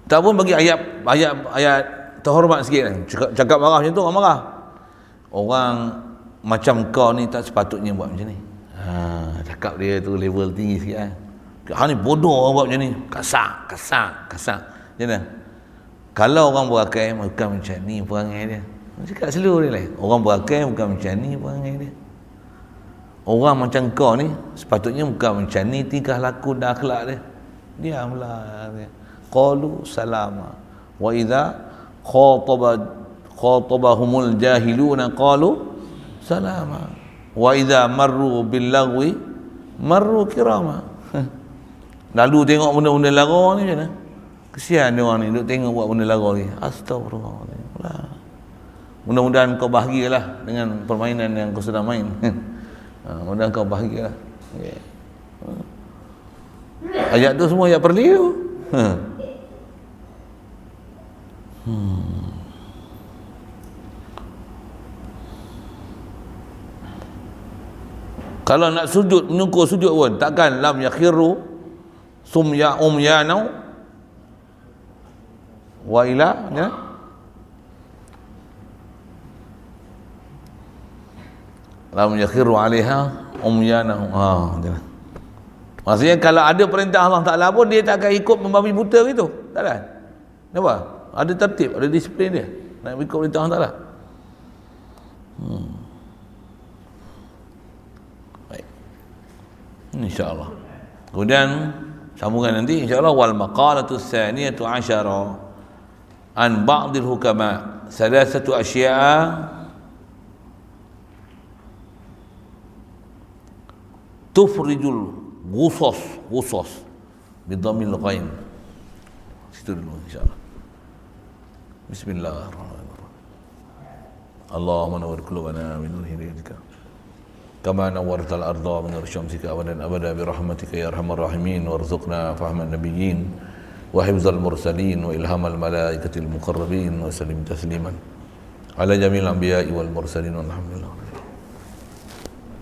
Tak pun bagi ayat terhormat sikit kan. Cakap marah macam tu, orang marah. Orang macam kau ni tak sepatutnya buat macam ni. Cakap dia tu level tinggi sikit kan. Ni bodoh buat macam ni. Kasar. Macam mana? Kalau orang berakai, bukan macam ni perangai dia. Cakap seluruh dia lain. Orang berakai bukan macam ni perangai dia. Orang macam kau ni sepatutnya bukan macam ni tingkah laku dan akhlak dia. Diamlah dia. Qalu salama wa idza khatabahumul jahiluna qalu salama wa idza marru bil lagwi marru kirama. Lalu tengok benda-benda lara ni macam mana? Kesian dia orang ni duk tengok buat benda lara ni. Astagfirullah. Mudah-mudahan kau bahagialah dengan permainan yang kau sedang main. Mudah-mudahan kau bahagialah. Okay. Ayat tu semua ayat perlu. Kalau nak sujud, menyungkur sujud pun takkan lam yakhiru sumya umyanau wa ila ya? Lam yakhiru alaiha umyanau. Maksudnya kalau ada perintah Allah Ta'ala pun dia tak akan ikut membabi buta gitu. Tak ada. Kenapa? Ada tertib, ada disiplin dia nak ikut perintah Allah Ta'ala. Baik, InsyaAllah. Kemudian sambungan nanti InsyaAllah. Wal maqalatu tsaniyatu asyara an ba'dil hukama salasatu asya'a tufrijul Ghusos bidhamil ghain. Situ dulu insyaAllah. Bismillahirrahmanirrahim. Allahumma nawwir qulubana min nuri hidayika kama nawwartal arda min nuri syamsika abadan abada bi rahmatika ya arhamar rahimin warzuqna fahman nabiyyin wa hifzal mursalin wa ilhamal malaikatil muqarrabin wa sallim tasliman ala jamil anbiya'i wal mursalin walhamdulillah.